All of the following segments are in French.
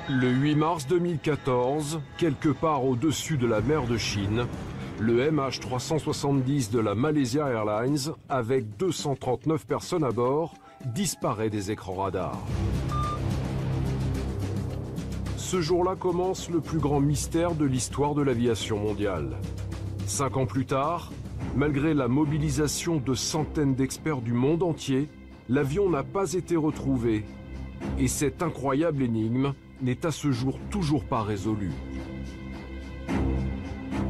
Le 8 mars 2014, quelque part au-dessus de la mer de Chine, le MH370 de la Malaysia Airlines, avec 239 personnes à bord, disparaît des écrans radars. Ce jour-là commence le plus grand mystère de l'histoire de l'aviation mondiale. 5 ans plus tard, malgré la mobilisation de centaines d'experts du monde entier, l'avion n'a pas été retrouvé. Et cette incroyable énigme n'est à ce jour toujours pas résolue.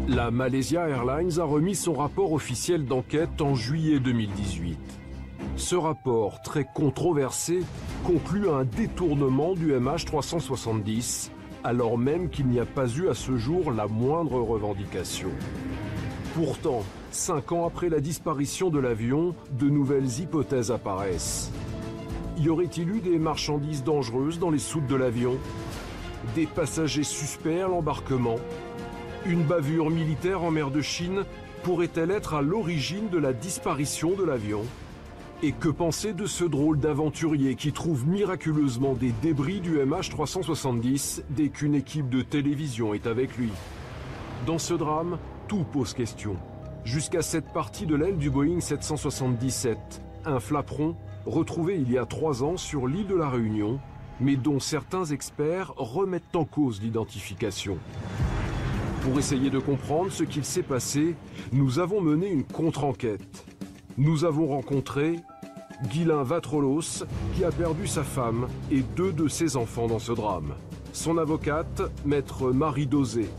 La Malaysia Airlines a remis son rapport officiel d'enquête en juillet 2018. Ce rapport, très controversé, conclut à un détournement du MH370, alors même qu'il n'y a pas eu à ce jour la moindre revendication. Pourtant, 5 ans après la disparition de l'avion, de nouvelles hypothèses apparaissent. Y aurait-il eu des marchandises dangereuses dans les soutes de l'avion? Des passagers suspects à l'embarquement? Une bavure militaire en mer de Chine pourrait-elle être à l'origine de la disparition de l'avion? Et que penser de ce drôle d'aventurier qui trouve miraculeusement des débris du MH370 dès qu'une équipe de télévision est avec lui? Dans ce drame, tout pose question. Jusqu'à cette partie de l'aile du Boeing 777, un flaperon retrouvé il y a 3 ans sur l'île de la Réunion, mais dont certains experts remettent en cause l'identification. Pour essayer de comprendre ce qu'il s'est passé, nous avons mené une contre-enquête. Nous avons rencontré Guylain Vatrolos, qui a perdu sa femme et 2 de ses enfants dans ce drame. Son avocate, maître Marie Dosé.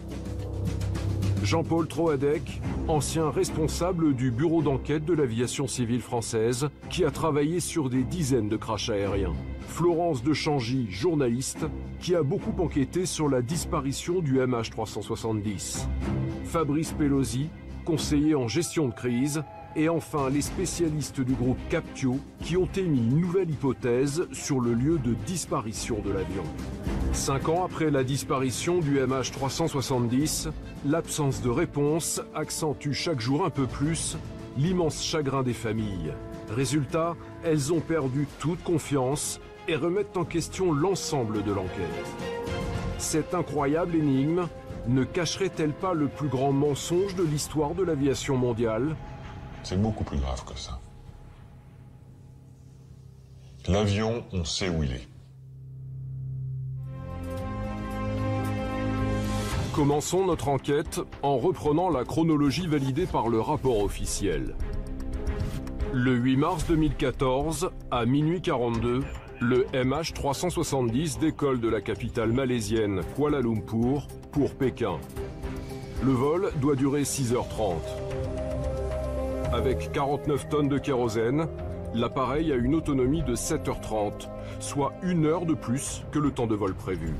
Jean-Paul Troadec, ancien responsable du bureau d'enquête de l'aviation civile française, qui a travaillé sur des dizaines de crashs aériens. Florence de Changy, journaliste, qui a beaucoup enquêté sur la disparition du MH370. Fabrice Pelosi, conseiller en gestion de crise. Et enfin, les spécialistes du groupe Captio, qui ont émis une nouvelle hypothèse sur le lieu de disparition de l'avion. 5 ans après la disparition du MH370, l'absence de réponse accentue chaque jour un peu plus l'immense chagrin des familles. Résultat, elles ont perdu toute confiance et remettent en question l'ensemble de l'enquête. Cette incroyable énigme ne cacherait-elle pas le plus grand mensonge de l'histoire de l'aviation mondiale? C'est beaucoup plus grave que ça. L'avion, on sait où il est. Commençons notre enquête en reprenant la chronologie validée par le rapport officiel. Le 8 mars 2014, à minuit 42, le MH370 décolle de la capitale malaisienne Kuala Lumpur pour Pékin. Le vol doit durer 6h30. Avec 49 tonnes de kérosène, l'appareil a une autonomie de 7h30, soit 1 heure de plus que le temps de vol prévu.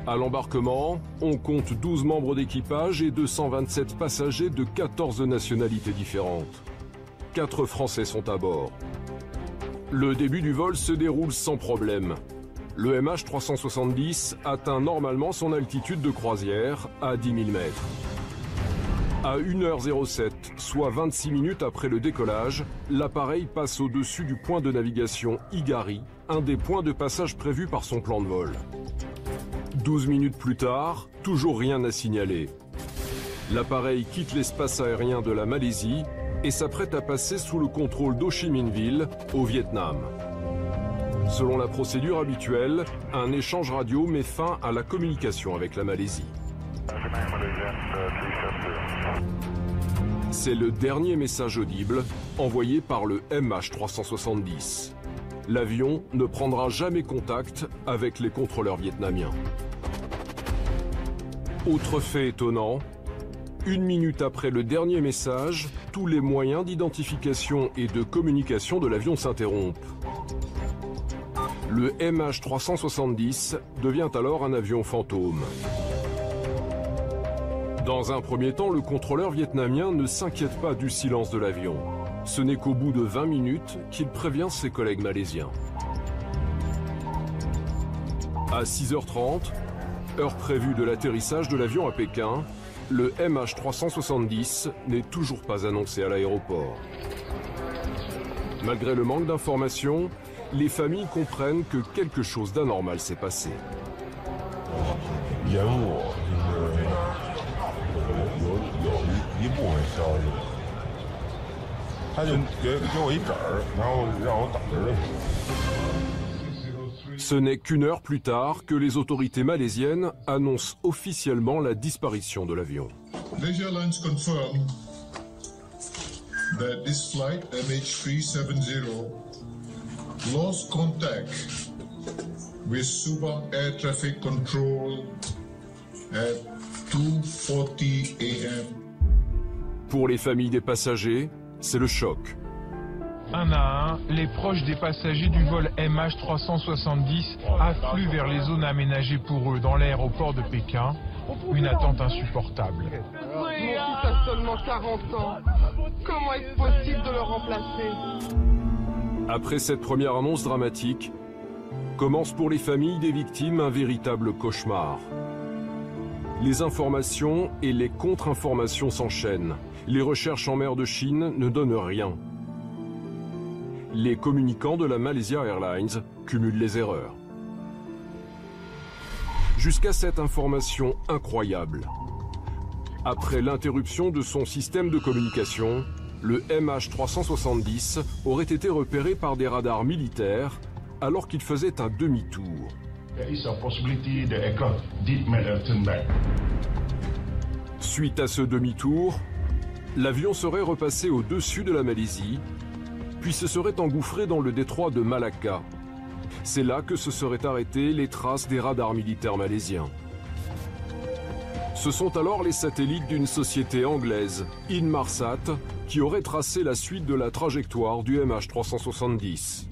À l'embarquement, on compte 12 membres d'équipage et 227 passagers de 14 nationalités différentes. 4 Français sont à bord. Le début du vol se déroule sans problème. Le MH370 atteint normalement son altitude de croisière à 10 000 mètres. À 1h07, soit 26 minutes après le décollage, l'appareil passe au-dessus du point de navigation Higari, un des points de passage prévus par son plan de vol. 12 minutes plus tard, toujours rien à signaler. L'appareil quitte l'espace aérien de la Malaisie et s'apprête à passer sous le contrôle d'Ho Chi Minh Ville, au Vietnam. Selon la procédure habituelle, un échange radio met fin à la communication avec la Malaisie. C'est le dernier message audible envoyé par le MH370. L'avion ne prendra jamais contact avec les contrôleurs vietnamiens. Autre fait étonnant, 1 minute après le dernier message, tous les moyens d'identification et de communication de l'avion s'interrompent. Le MH370 devient alors un avion fantôme. Dans un premier temps, le contrôleur vietnamien ne s'inquiète pas du silence de l'avion. Ce n'est qu'au bout de 20 minutes qu'il prévient ses collègues malaisiens. À 6h30, heure prévue de l'atterrissage de l'avion à Pékin, le MH370 n'est toujours pas annoncé à l'aéroport. Malgré le manque d'informations, les familles comprennent que quelque chose d'anormal s'est passé. 延误有一部分消息，他就给我一纸儿，然后让我等着。Ce n'est qu'une heure plus tard que les autorités malaisiennes annoncent officiellement la disparition de l'avion. Malaysia Airlines confirm that this flight MH370 lost contact with Subang Air Traffic Control at 2:40 a.m. Pour les familles des passagers, c'est le choc. Un à un, les proches des passagers du vol MH370 affluent vers les zones aménagées pour eux dans l'aéroport de Pékin. Une attente insupportable. Mon fils a seulement 40 ans. Comment est-ce possible de le remplacer? Après cette première annonce dramatique, commence pour les familles des victimes un véritable cauchemar. Les informations et les contre-informations s'enchaînent. Les recherches en mer de Chine ne donnent rien. Les communicants de la Malaysia Airlines cumulent les erreurs. Jusqu'à cette information incroyable. Après l'interruption de son système de communication, le MH370 aurait été repéré par des radars militaires alors qu'il faisait un demi-tour. Suite à ce demi-tour, l'avion serait repassé au-dessus de la Malaisie, puis se serait engouffré dans le détroit de Malacca. C'est là que se seraient arrêtées les traces des radars militaires malaisiens. Ce sont alors les satellites d'une société anglaise, Inmarsat, qui auraient tracé la suite de la trajectoire du MH370.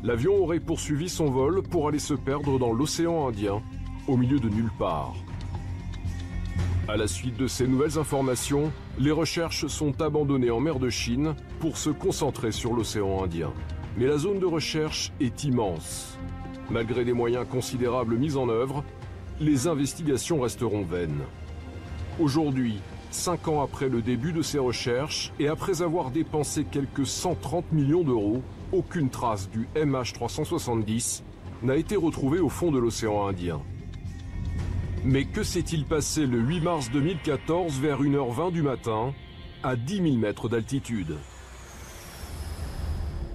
L'avion aurait poursuivi son vol pour aller se perdre dans l'océan Indien, au milieu de nulle part. À la suite de ces nouvelles informations, les recherches sont abandonnées en mer de Chine pour se concentrer sur l'océan Indien. Mais la zone de recherche est immense. Malgré des moyens considérables mis en œuvre, les investigations resteront vaines. Aujourd'hui, 5 ans après le début de ces recherches et après avoir dépensé quelques 130 millions d'euros, aucune trace du MH370 n'a été retrouvée au fond de l'océan Indien. Mais que s'est-il passé le 8 mars 2014 vers 1h20 du matin, à 10 000 mètres d'altitude?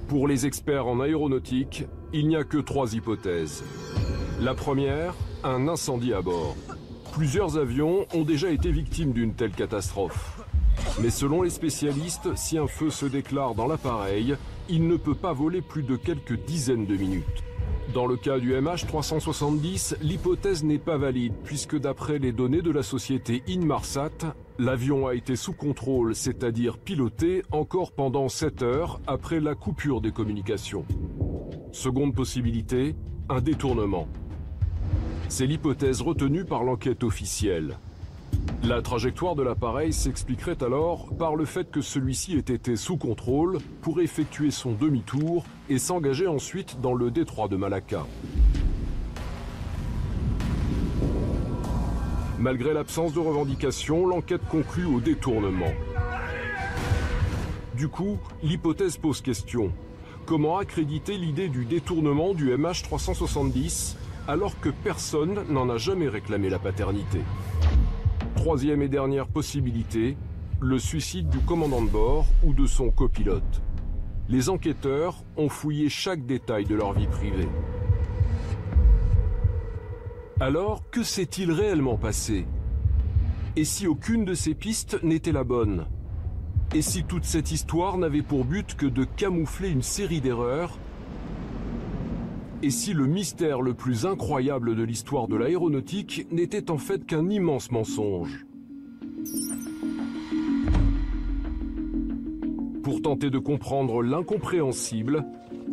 Pour les experts en aéronautique, il n'y a que 3 hypothèses. La première, un incendie à bord. Plusieurs avions ont déjà été victimes d'une telle catastrophe. Mais selon les spécialistes, si un feu se déclare dans l'appareil, il ne peut pas voler plus de quelques dizaines de minutes. Dans le cas du MH370, l'hypothèse n'est pas valide puisque d'après les données de la société Inmarsat, l'avion a été sous contrôle, c'est-à-dire piloté, encore pendant 7 heures après la coupure des communications. Seconde possibilité, un détournement. C'est l'hypothèse retenue par l'enquête officielle. La trajectoire de l'appareil s'expliquerait alors par le fait que celui-ci ait été sous contrôle pour effectuer son demi-tour et s'engager ensuite dans le détroit de Malacca. Malgré l'absence de revendication, l'enquête conclut au détournement. Du coup, l'hypothèse pose question. Comment accréditer l'idée du détournement du MH370 alors que personne n'en a jamais réclamé la paternité? Troisième et dernière possibilité, le suicide du commandant de bord ou de son copilote. Les enquêteurs ont fouillé chaque détail de leur vie privée. Alors, que s'est-il réellement passé? Et si aucune de ces pistes n'était la bonne? Et si toute cette histoire n'avait pour but que de camoufler une série d'erreurs? Et si le mystère le plus incroyable de l'histoire de l'aéronautique n'était en fait qu'un immense mensonge? Pour tenter de comprendre l'incompréhensible,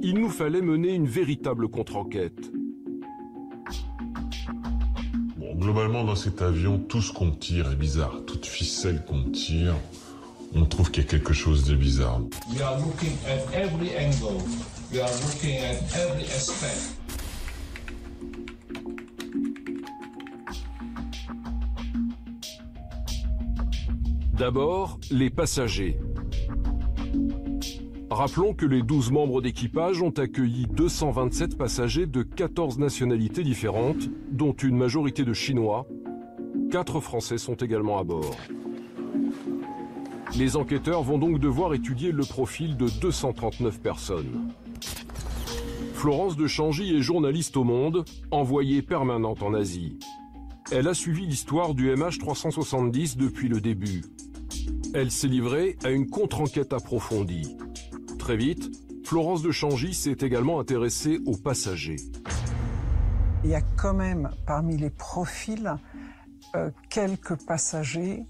il nous fallait mener une véritable contre-enquête. Bon, globalement, dans cet avion, tout ce qu'on tire est bizarre. Toute ficelle qu'on tire, on trouve qu'il y a quelque chose de bizarre. We are looking at every angle. We are looking at every aspect. D'abord, les passagers. Rappelons que les 12 membres d'équipage ont accueilli 227 passagers de 14 nationalités différentes, dont une majorité de Chinois. 4 Français sont également à bord. Les enquêteurs vont donc devoir étudier le profil de 239 personnes. Florence de Changy est journaliste au Monde, envoyée permanente en Asie. Elle a suivi l'histoire du MH370 depuis le début. Elle s'est livrée à une contre-enquête approfondie. Très vite, Florence de Changy s'est également intéressée aux passagers. Il y a quand même parmi les profils quelques passagers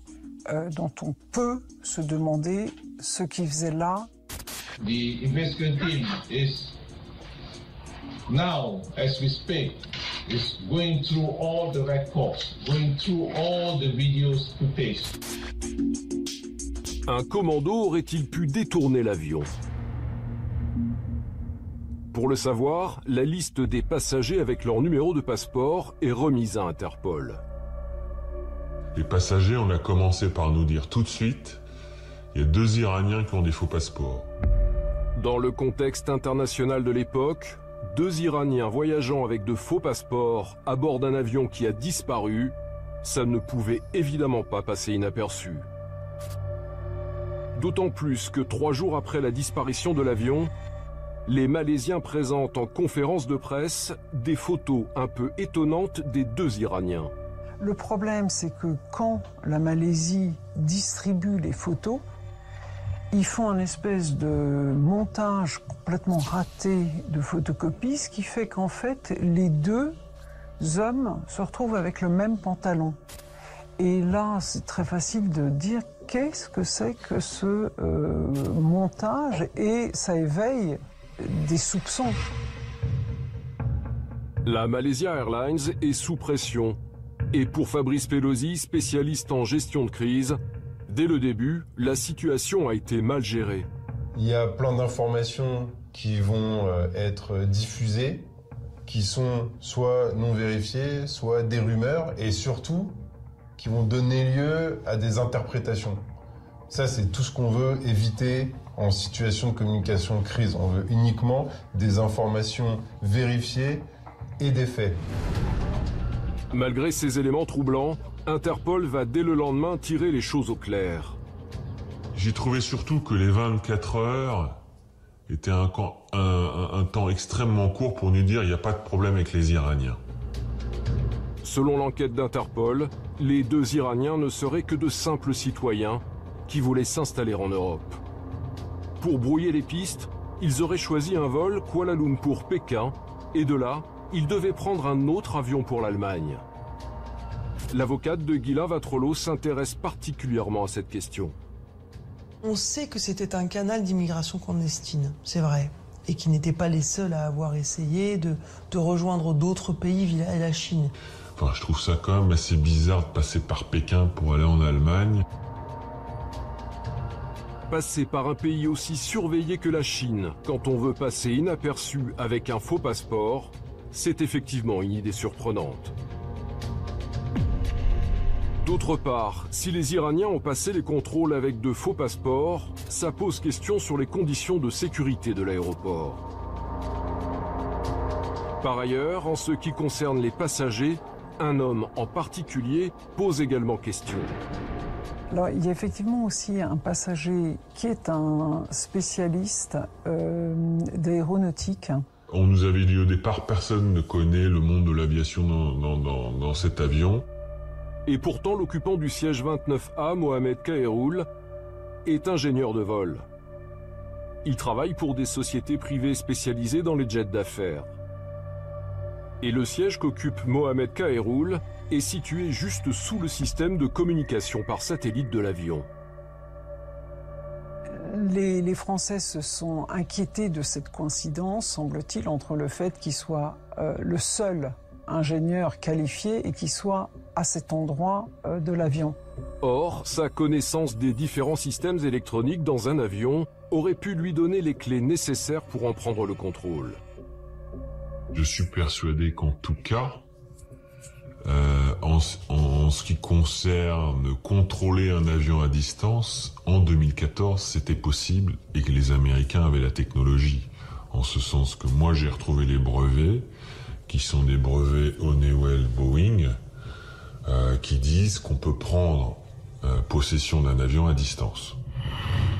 dont on peut se demander ce qu'ils faisaient là. The investigation team is now, as we speak, is going through all the records, going through all the videos footage. Un commando aurait-il pu détourner l'avion? Pour le savoir, la liste des passagers avec leur numéro de passeport est remise à Interpol. Les passagers, on a commencé par nous dire tout de suite, il y a 2 Iraniens qui ont des faux passeports. Dans le contexte international de l'époque, 2 Iraniens voyageant avec de faux passeports à bord d'un avion qui a disparu, ça ne pouvait évidemment pas passer inaperçu. D'autant plus que 3 jours après la disparition de l'avion, les Malaisiens présentent en conférence de presse des photos un peu étonnantes des 2 Iraniens. Le problème, c'est que quand la Malaisie distribue les photos, ils font un espèce de montage complètement raté de photocopie, ce qui fait qu'en fait, les 2 hommes se retrouvent avec le même pantalon. Et là, c'est très facile de dire qu'est-ce que c'est que ce montage, et ça éveille des soupçons. La Malaysia Airlines est sous pression. Et pour Fabrice Pelosi, spécialiste en gestion de crise, dès le début, la situation a été mal gérée. Il y a plein d'informations qui vont être diffusées, qui sont soit non vérifiées, soit des rumeurs, et surtout qui vont donner lieu à des interprétations. Ça, c'est tout ce qu'on veut éviter en situation de communication de crise. On veut uniquement des informations vérifiées et des faits. Malgré ces éléments troublants, Interpol va dès le lendemain tirer les choses au clair. J'ai trouvé surtout que les 24 heures étaient un temps extrêmement court pour nous dire il n'y a pas de problème avec les Iraniens. Selon l'enquête d'Interpol, les 2 Iraniens ne seraient que de simples citoyens qui voulaient s'installer en Europe. Pour brouiller les pistes, ils auraient choisi un vol Kuala Lumpur-Pékin et de là, ils devaient prendre un autre avion pour l'Allemagne. L'avocate de Ghislain Vatrolo s'intéresse particulièrement à cette question. On sait que c'était un canal d'immigration clandestine, c'est vrai, et qu'ils n'étaient pas les seuls à avoir essayé de rejoindre d'autres pays via la Chine. Enfin, je trouve ça quand même assez bizarre de passer par Pékin pour aller en Allemagne. Passer par un pays aussi surveillé que la Chine, quand on veut passer inaperçu avec un faux passeport, c'est effectivement une idée surprenante. D'autre part, si les Iraniens ont passé les contrôles avec de faux passeports, ça pose question sur les conditions de sécurité de l'aéroport. Par ailleurs, en ce qui concerne les passagers, un homme en particulier pose également question. Alors, il y a effectivement aussi un passager qui est un spécialiste d'aéronautique. On nous avait dit au départ, personne ne connaît le monde de l'aviation dans cet avion. Et pourtant, l'occupant du siège 29A, Mohamed Kaheroul, est ingénieur de vol. Il travaille pour des sociétés privées spécialisées dans les jets d'affaires. Et le siège qu'occupe Mohamed Kaheroul est situé juste sous le système de communication par satellite de l'avion. Les Français se sont inquiétés de cette coïncidence, semble-t-il, entre le fait qu'il soit le seul ingénieur qualifié et qu'il soit à cet endroit de l'avion. Or, sa connaissance des différents systèmes électroniques dans un avion aurait pu lui donner les clés nécessaires pour en prendre le contrôle. Je suis persuadé qu'en tout cas, En ce qui concerne contrôler un avion à distance, en 2014, c'était possible et que les Américains avaient la technologie. En ce sens que moi, j'ai retrouvé les brevets, qui sont des brevets Honeywell Boeing, qui disent qu'on peut prendre possession d'un avion à distance.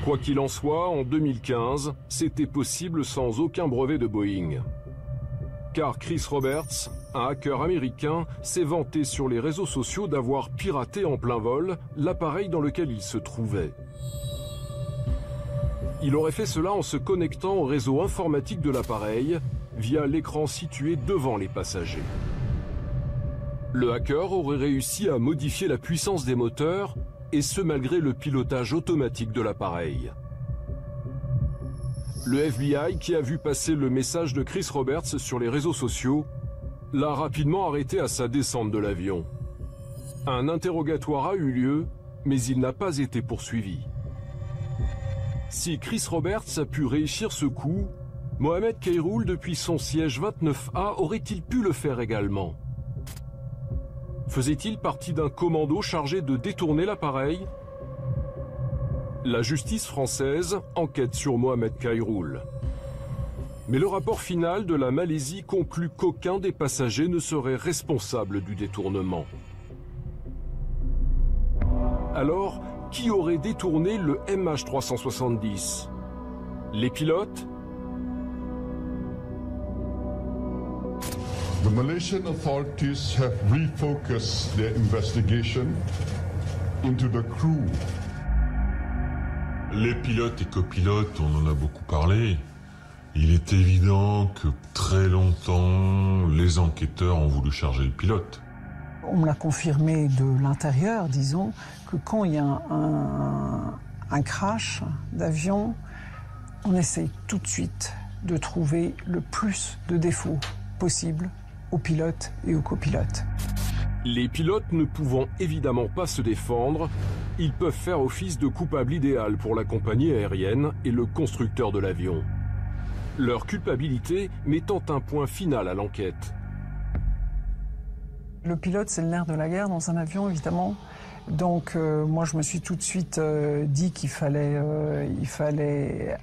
Quoi qu'il en soit, en 2015, c'était possible sans aucun brevet de Boeing. Car Chris Roberts, un hacker américain, s'est vanté sur les réseaux sociaux d'avoir piraté en plein vol l'appareil dans lequel il se trouvait. Il aurait fait cela en se connectant au réseau informatique de l'appareil via l'écran situé devant les passagers. Le hacker aurait réussi à modifier la puissance des moteurs, et ce malgré le pilotage automatique de l'appareil. Le FBI, qui a vu passer le message de Chris Roberts sur les réseaux sociaux, l'a rapidement arrêté à sa descente de l'avion. Un interrogatoire a eu lieu, mais il n'a pas été poursuivi. Si Chris Roberts a pu réussir ce coup, Mohamed Khairoul, depuis son siège 29A, aurait-il pu le faire également? Faisait-il partie d'un commando chargé de détourner l'appareil? La justice française enquête sur Mohamed Khairoul. Mais le rapport final de la Malaisie conclut qu'aucun des passagers ne serait responsable du détournement. Alors, qui aurait détourné le MH370? Les pilotes? The Malaysian authorities have refocused their investigation into the crew. Les pilotes et copilotes, on en a beaucoup parlé. Il est évident que très longtemps, les enquêteurs ont voulu charger le pilote. On me l'a confirmé de l'intérieur, disons, que quand il y a un crash d'avion, on essaye tout de suite de trouver le plus de défauts possible aux pilotes et aux copilotes. Les pilotes ne pouvant évidemment pas se défendre, ils peuvent faire office de coupable idéal pour la compagnie aérienne et le constructeur de l'avion. Leur culpabilité mettant un point final à l'enquête. Le pilote, c'est le nerf de la guerre dans un avion, évidemment. Donc moi, je me suis tout de suite dit qu'il fallait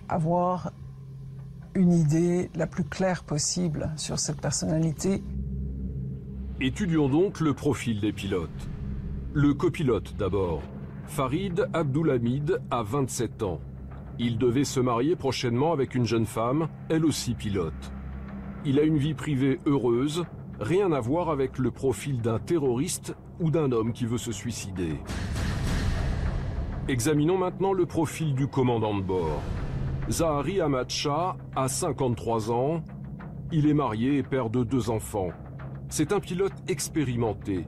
avoir une idée la plus claire possible sur cette personnalité. Étudions donc le profil des pilotes. Le copilote d'abord. Farid Abdulhamid a 27 ans. Il devait se marier prochainement avec une jeune femme, elle aussi pilote. Il a une vie privée heureuse, rien à voir avec le profil d'un terroriste ou d'un homme qui veut se suicider. Examinons maintenant le profil du commandant de bord. Zahari Ahmad Shah a 53 ans. Il est marié et père de 2 enfants. C'est un pilote expérimenté.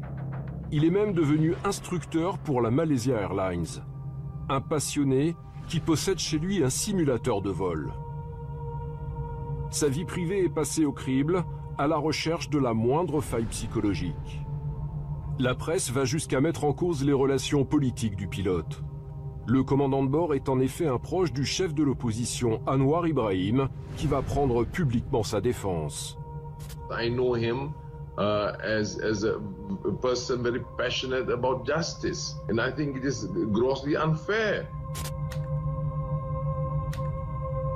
Il est même devenu instructeur pour la Malaysia Airlines. Un passionné qui possède chez lui un simulateur de vol. Sa vie privée est passée au crible à la recherche de la moindre faille psychologique. La presse va jusqu'à mettre en cause les relations politiques du pilote. Le commandant de bord est en effet un proche du chef de l'opposition Anwar Ibrahim qui va prendre publiquement sa défense. I know him as a person very passionate about justice, and I think it is grossly unfair.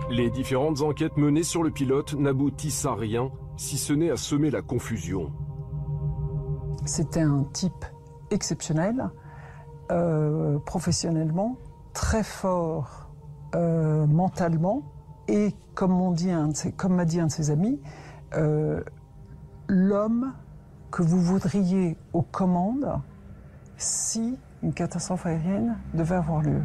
Les différentes enquêtes menées sur le pilote n'aboutissent à rien, si ce n'est à semer la confusion. C'était un type exceptionnel, professionnellement, très fort mentalement, et comme m'a dit un de ses amis, l'homme que vous voudriez aux commandes si une catastrophe aérienne devait avoir lieu.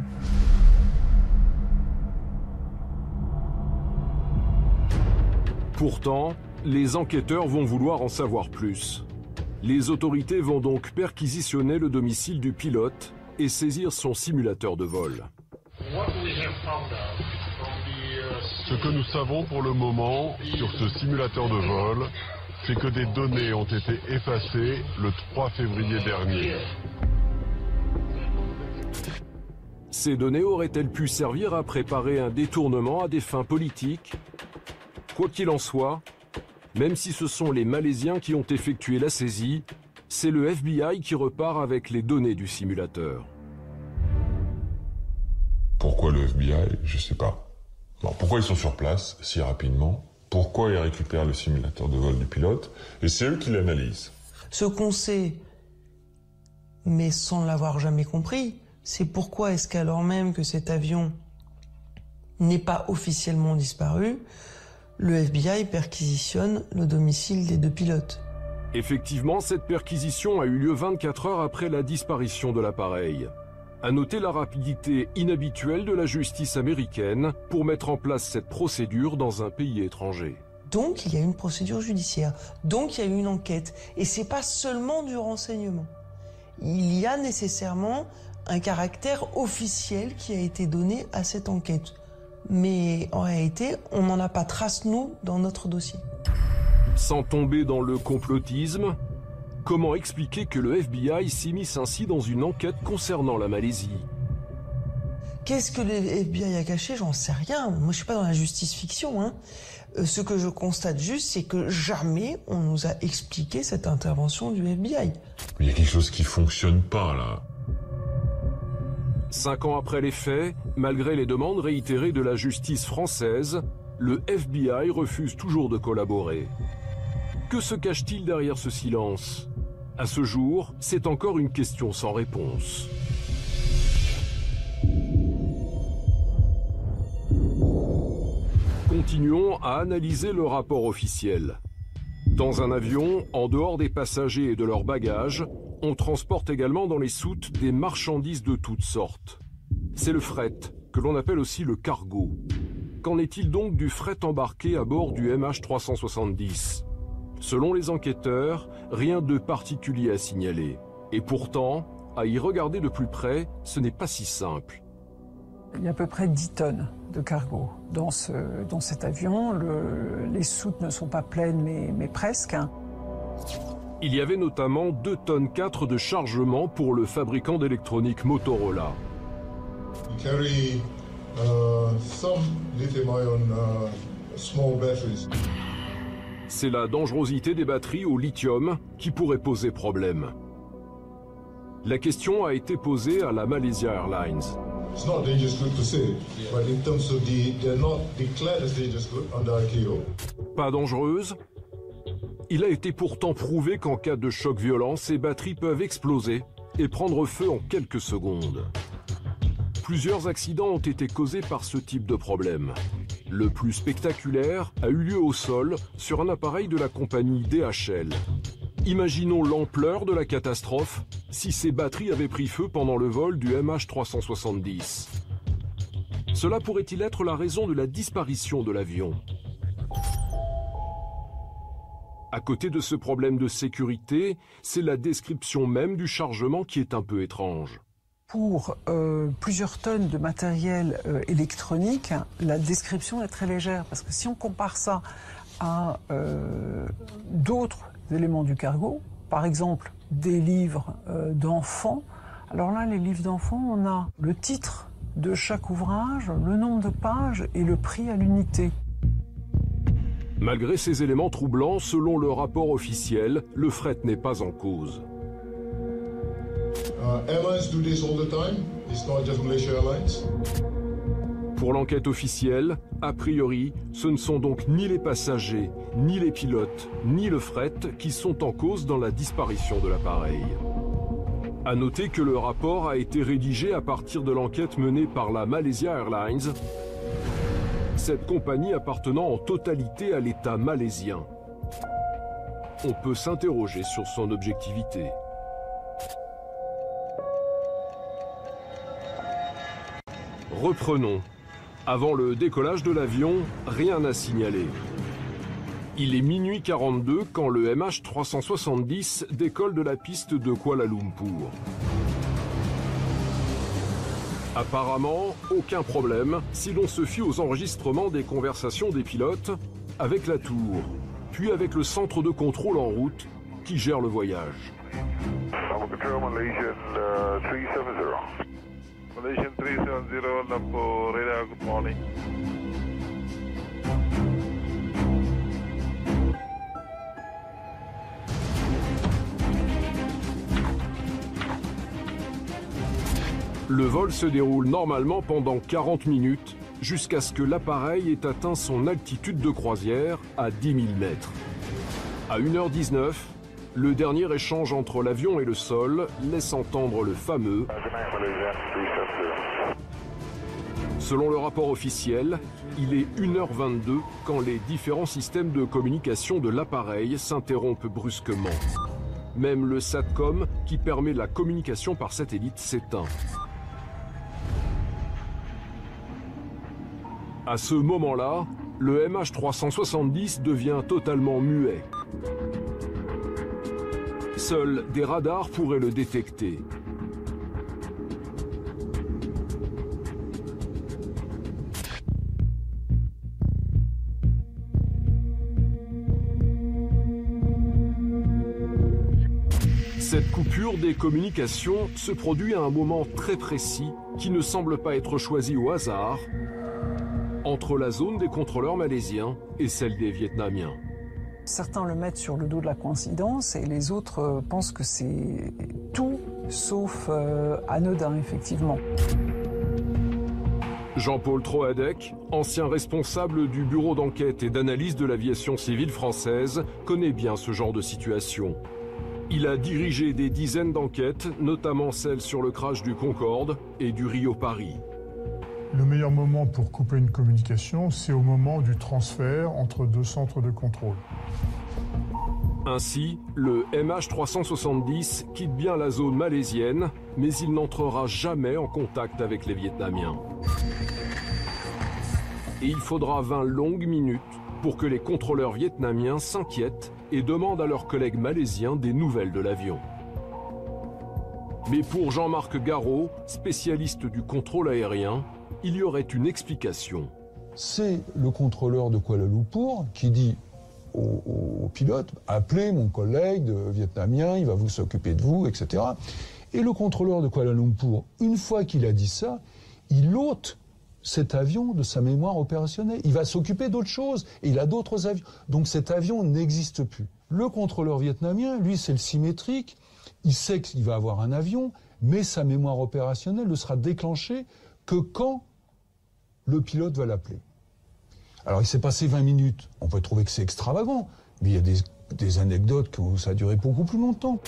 Pourtant, les enquêteurs vont vouloir en savoir plus. Les autorités vont donc perquisitionner le domicile du pilote et saisir son simulateur de vol. Ce que nous savons pour le moment sur ce simulateur de vol, c'est que des données ont été effacées le 3 février dernier. Ces données auraient-elles pu servir à préparer un détournement à des fins politiques? Quoi qu'il en soit, même si ce sont les Malaisiens qui ont effectué la saisie, c'est le FBI qui repart avec les données du simulateur. Pourquoi le FBI? Je sais pas. Bon, pourquoi ils sont sur place si rapidement? Pourquoi ils récupèrent le simulateur de vol du pilote? Et c'est eux qui l'analysent. Ce qu'on sait, mais sans l'avoir jamais compris, c'est pourquoi est-ce qu'alors même que cet avion n'est pas officiellement disparu, le FBI perquisitionne le domicile des deux pilotes. Effectivement, cette perquisition a eu lieu 24 heures après la disparition de l'appareil. À noter la rapidité inhabituelle de la justice américaine pour mettre en place cette procédure dans un pays étranger. Donc il y a une procédure judiciaire, donc il y a une enquête, et c'est pas seulement du renseignement. Il y a nécessairement un caractère officiel qui a été donné à cette enquête. Mais en réalité, on n'en a pas trace, nous, dans notre dossier. Sans tomber dans le complotisme, comment expliquer que le FBI s'immisce ainsi dans une enquête concernant la Malaisie? Qu'est-ce que le FBI a caché? J'en sais rien. Moi, je suis pas dans la justice fiction, hein. Ce que je constate juste, c'est que jamais on nous a expliqué cette intervention du FBI. Il y a quelque chose qui fonctionne pas, là. 5 ans après les faits, malgré les demandes réitérées de la justice française, le FBI refuse toujours de collaborer. Que se cache-t-il derrière ce silence? À ce jour, c'est encore une question sans réponse. Continuons à analyser le rapport officiel. Dans un avion, en dehors des passagers et de leurs bagages, on transporte également dans les soutes des marchandises de toutes sortes. C'est le fret, que l'on appelle aussi le cargo. Qu'en est-il donc du fret embarqué à bord du MH370 ? Selon les enquêteurs, rien de particulier à signaler. Et pourtant, à y regarder de plus près, ce n'est pas si simple. Il y a à peu près 10 tonnes de cargo dans cet avion. Les soutes ne sont pas pleines, mais presque. Il y avait notamment 2,4 tonnes de chargement pour le fabricant d'électronique Motorola. We carry some lithium-ion small batteries. C'est la dangerosité des batteries au lithium qui pourrait poser problème. La question a été posée à la Malaysia Airlines. It's not dangerous good to say, but in terms of they're not declared as dangerous good under ICAO. Pas dangereuse? Il a été pourtant prouvé qu'en cas de choc violent, ces batteries peuvent exploser et prendre feu en quelques secondes. Plusieurs accidents ont été causés par ce type de problème. Le plus spectaculaire a eu lieu au sol sur un appareil de la compagnie DHL. Imaginons l'ampleur de la catastrophe si ces batteries avaient pris feu pendant le vol du MH370. Cela pourrait-il être la raison de la disparition de l'avion? À côté de ce problème de sécurité, c'est la description même du chargement qui est un peu étrange. Pour plusieurs tonnes de matériel électronique, la description est très légère. Parce que si on compare ça à d'autres éléments du cargo, par exemple des livres d'enfants, alors là, les livres d'enfants, on a le titre de chaque ouvrage, le nombre de pages et le prix à l'unité. Malgré ces éléments troublants, selon le rapport officiel, le fret n'est pas en cause. Airlines do this all the time. It's not just Malaysia Airlines. Pour l'enquête officielle, a priori, ce ne sont donc ni les passagers, ni les pilotes, ni le fret qui sont en cause dans la disparition de l'appareil. À noter que le rapport a été rédigé à partir de l'enquête menée par la Malaysia Airlines, cette compagnie appartenant en totalité à l'État malaisien. On peut s'interroger sur son objectivité. Reprenons. Avant le décollage de l'avion, rien à signaler. Il est minuit 42 quand le MH370 décolle de la piste de Kuala Lumpur. Apparemment, aucun problème si l'on se fie aux enregistrements des conversations des pilotes avec la tour, puis avec le centre de contrôle en route qui gère le voyage. Malaysian 370, Lampu radar, good morning. Le vol se déroule normalement pendant 40 minutes, jusqu'à ce que l'appareil ait atteint son altitude de croisière à 10 000 mètres. À 1h19, le dernier échange entre l'avion et le sol laisse entendre le fameux. Selon le rapport officiel, il est 1h22 quand les différents systèmes de communication de l'appareil s'interrompent brusquement. Même le SATCOM, qui permet la communication par satellite, s'éteint. À ce moment-là, le MH370 devient totalement muet. Seuls des radars pourraient le détecter. Cette coupure des communications se produit à un moment très précis qui ne semble pas être choisi au hasard, entre la zone des contrôleurs malaisiens et celle des Vietnamiens. Certains le mettent sur le dos de la coïncidence et les autres pensent que c'est tout sauf anodin, effectivement. Jean-Paul Troadec, ancien responsable du bureau d'enquête et d'analyse de l'aviation civile française, connaît bien ce genre de situation. Il a dirigé des dizaines d'enquêtes, notamment celles sur le crash du Concorde et du Rio-Paris. Le meilleur moment pour couper une communication, c'est au moment du transfert entre deux centres de contrôle. Ainsi, le MH370 quitte bien la zone malaisienne, mais il n'entrera jamais en contact avec les Vietnamiens. Et il faudra 20 longues minutes pour que les contrôleurs vietnamiens s'inquiètent et demandent à leurs collègues malaisiens des nouvelles de l'avion. Mais pour Jean-Marc Garot, spécialiste du contrôle aérien, il y aurait une explication. C'est le contrôleur de Kuala Lumpur qui dit au pilote « Appelez mon collègue vietnamien, il va vous s'occuper de vous, etc. » Et le contrôleur de Kuala Lumpur, une fois qu'il a dit ça, il ôte cet avion de sa mémoire opérationnelle. Il va s'occuper d'autre chose et il a d'autres avions. Donc cet avion n'existe plus. Le contrôleur vietnamien, lui, c'est le symétrique. Il sait qu'il va avoir un avion, mais sa mémoire opérationnelle ne sera déclenchée que quand le pilote va l'appeler. Alors il s'est passé 20 minutes. On peut trouver que c'est extravagant, mais il y a des anecdotes où ça a duré beaucoup plus longtemps.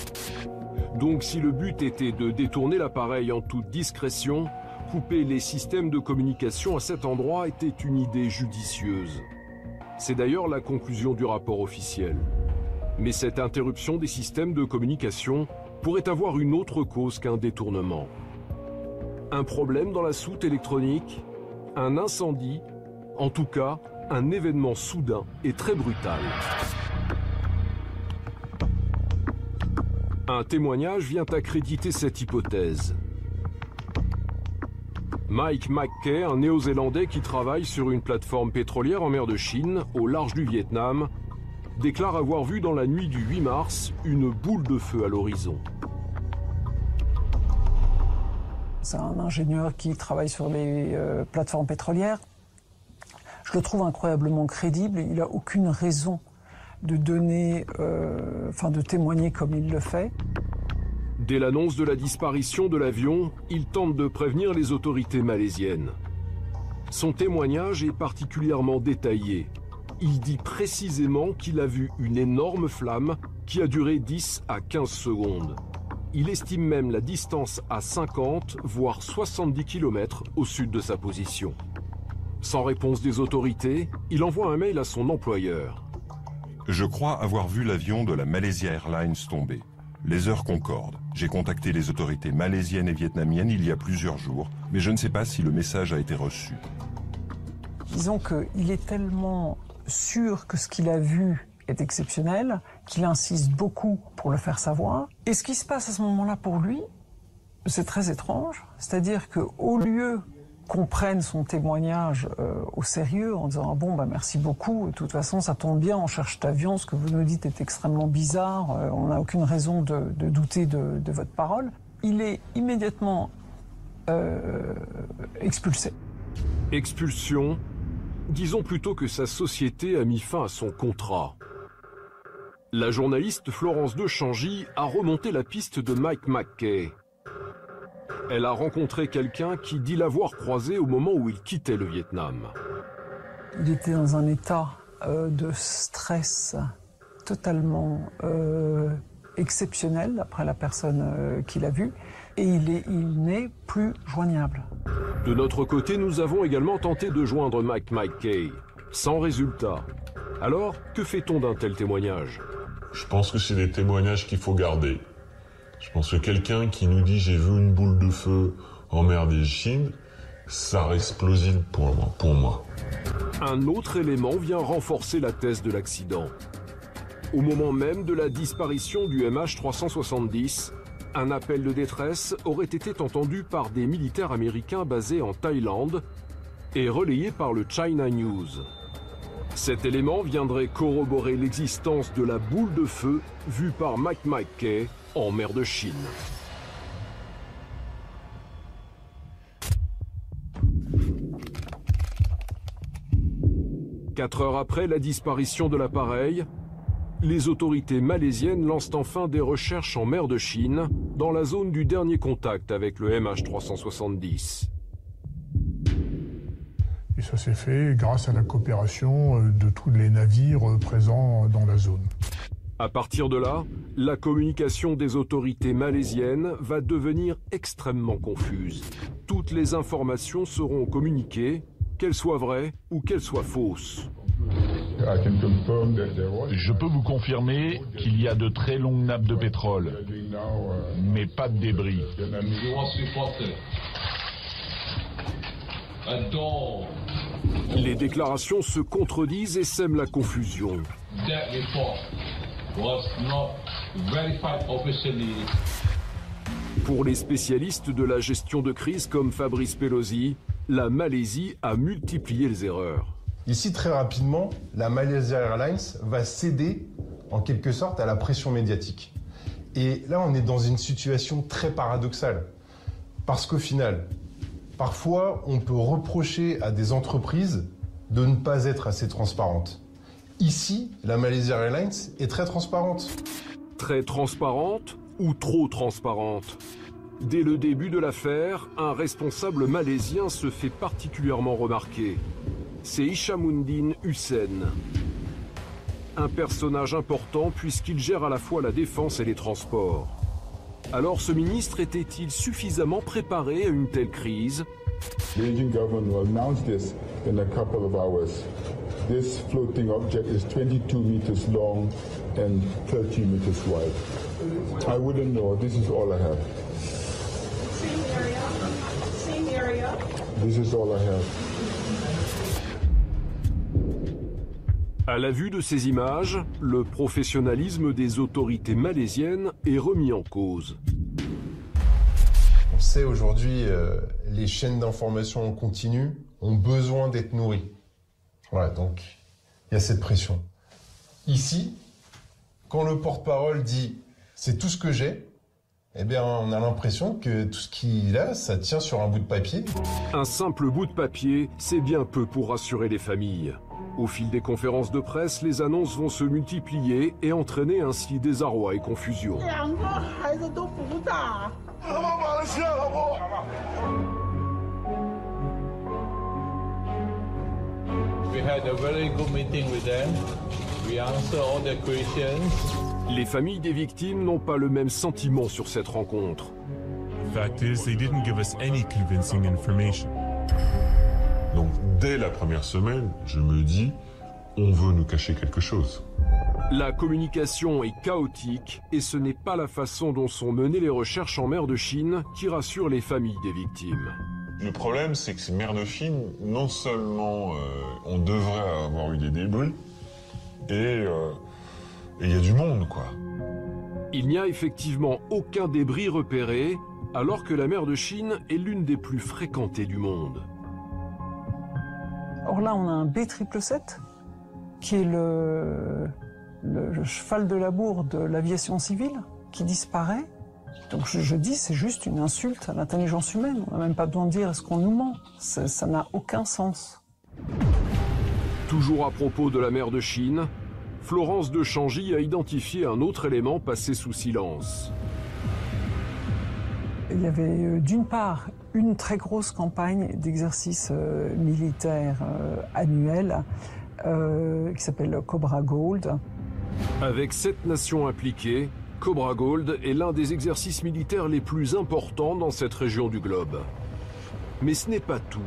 Donc si le but était de détourner l'appareil en toute discrétion, couper les systèmes de communication à cet endroit était une idée judicieuse. C'est d'ailleurs la conclusion du rapport officiel. Mais cette interruption des systèmes de communication pourrait avoir une autre cause qu'un détournement. Un problème dans la soute électronique, un incendie, en tout cas, un événement soudain et très brutal. Un témoignage vient accréditer cette hypothèse. Mike McKay, un Néo-Zélandais qui travaille sur une plateforme pétrolière en mer de Chine, au large du Vietnam, déclare avoir vu dans la nuit du 8 mars une boule de feu à l'horizon. C'est un ingénieur qui travaille sur les plateformes pétrolières. Je le trouve incroyablement crédible. Il n'a aucune raison de donner, de témoigner comme il le fait. Dès l'annonce de la disparition de l'avion, il tente de prévenir les autorités malaisiennes. Son témoignage est particulièrement détaillé. Il dit précisément qu'il a vu une énorme flamme qui a duré 10 à 15 secondes. Il estime même la distance à 50, voire 70 km au sud de sa position. Sans réponse des autorités, il envoie un mail à son employeur. Je crois avoir vu l'avion de la Malaysia Airlines tomber. Les heures concordent. J'ai contacté les autorités malaisiennes et vietnamiennes il y a plusieurs jours, mais je ne sais pas si le message a été reçu. Disons qu'il est tellement sûr que ce qu'il a vu est exceptionnel, qu'il insiste beaucoup pour le faire savoir. Et ce qui se passe à ce moment-là pour lui, c'est très étrange. C'est-à-dire qu'au lieu qu'on prenne son témoignage au sérieux en disant « Ah bon, bah merci beaucoup, de toute façon ça tombe bien, on cherche cet avion, ce que vous nous dites est extrêmement bizarre, on n'a aucune raison de douter de votre parole », il est immédiatement expulsé. Expulsion, disons plutôt que sa société a mis fin à son contrat. La journaliste Florence de Changy a remonté la piste de Mike McKay. Elle a rencontré quelqu'un qui dit l'avoir croisé au moment où il quittait le Vietnam. Il était dans un état de stress totalement exceptionnel, d'après la personne qui l'a vu, et il n'est plus joignable. De notre côté, nous avons également tenté de joindre Mike Kay, sans résultat. Alors, que fait-on d'un tel témoignage? Je pense que c'est des témoignages qu'il faut garder. Je pense que quelqu'un qui nous dit « j'ai vu une boule de feu en mer des Chines », ça reste plausible pour moi. Un autre élément vient renforcer la thèse de l'accident. Au moment même de la disparition du MH370, un appel de détresse aurait été entendu par des militaires américains basés en Thaïlande et relayé par le China News. Cet élément viendrait corroborer l'existence de la boule de feu vue par Mike Kay en mer de Chine. Quatre heures après la disparition de l'appareil, les autorités malaisiennes lancent enfin des recherches en mer de Chine, dans la zone du dernier contact avec le MH370. Et ça s'est fait grâce à la coopération de tous les navires présents dans la zone. À partir de là, la communication des autorités malaisiennes va devenir extrêmement confuse. Toutes les informations seront communiquées, qu'elles soient vraies ou qu'elles soient fausses. Je peux vous confirmer qu'il y a de très longues nappes de pétrole, mais pas de débris. Les déclarations se contredisent et sèment la confusion. Pour les spécialistes de la gestion de crise comme Fabrice Pelosi, la Malaisie a multiplié les erreurs. Ici, très rapidement, la Malaysia Airlines va céder, en quelque sorte, à la pression médiatique. Et là, on est dans une situation très paradoxale. Parce qu'au final, parfois, on peut reprocher à des entreprises de ne pas être assez transparentes. Ici, la Malaysia Airlines est très transparente. Très transparente ou trop transparente? Dès le début de l'affaire, un responsable malaisien se fait particulièrement remarquer. C'est Hishamuddin Hussein. Un personnage important puisqu'il gère à la fois la défense et les transports. Alors ce ministre était-il suffisamment préparé à une telle crise? The Beijing government will announce this in a couple of hours. This floating object is 22 meters long and 30 meters wide. I wouldn't know. This is all I have. Same area. This is all I have. À la vue de ces images, le professionnalisme des autorités malaisiennes est remis en cause. On sait aujourd'hui, les chaînes d'information en continu ont besoin d'être nourries. Voilà, donc il y a cette pression. Ici, quand le porte-parole dit « c'est tout ce que j'ai », eh bien, on a l'impression que tout ce qu'il a, ça tient sur un bout de papier. Un simple bout de papier, c'est bien peu pour rassurer les familles. Au fil des conférences de presse, les annonces vont se multiplier et entraîner ainsi désarroi et confusion. We had a very good meeting with them. We answered all their questions. Les familles des victimes n'ont pas le même sentiment sur cette rencontre. Fact is, they didn't give us any convincing information. Donc dès la première semaine, je me dis, on veut nous cacher quelque chose. La communication est chaotique et ce n'est pas la façon dont sont menées les recherches en mer de Chine qui rassure les familles des victimes. Le problème, c'est que ces mers de Chine, non seulement on devrait avoir eu des débris, et il y a du monde, quoi. Il n'y a effectivement aucun débris repéré, alors que la mer de Chine est l'une des plus fréquentées du monde. Or là, on a un B777, qui est le cheval de labour de l'aviation civile, qui disparaît. Donc je dis, c'est juste une insulte à l'intelligence humaine. On n'a même pas besoin de dire est-ce qu'on nous ment. Ça n'a aucun sens. Toujours à propos de la mer de Chine, Florence de Changy a identifié un autre élément passé sous silence. Il y avait d'une part une très grosse campagne d'exercices militaires annuels qui s'appelle Cobra Gold. Avec 7 nations impliquées, Cobra Gold est l'un des exercices militaires les plus importants dans cette région du globe. Mais ce n'est pas tout.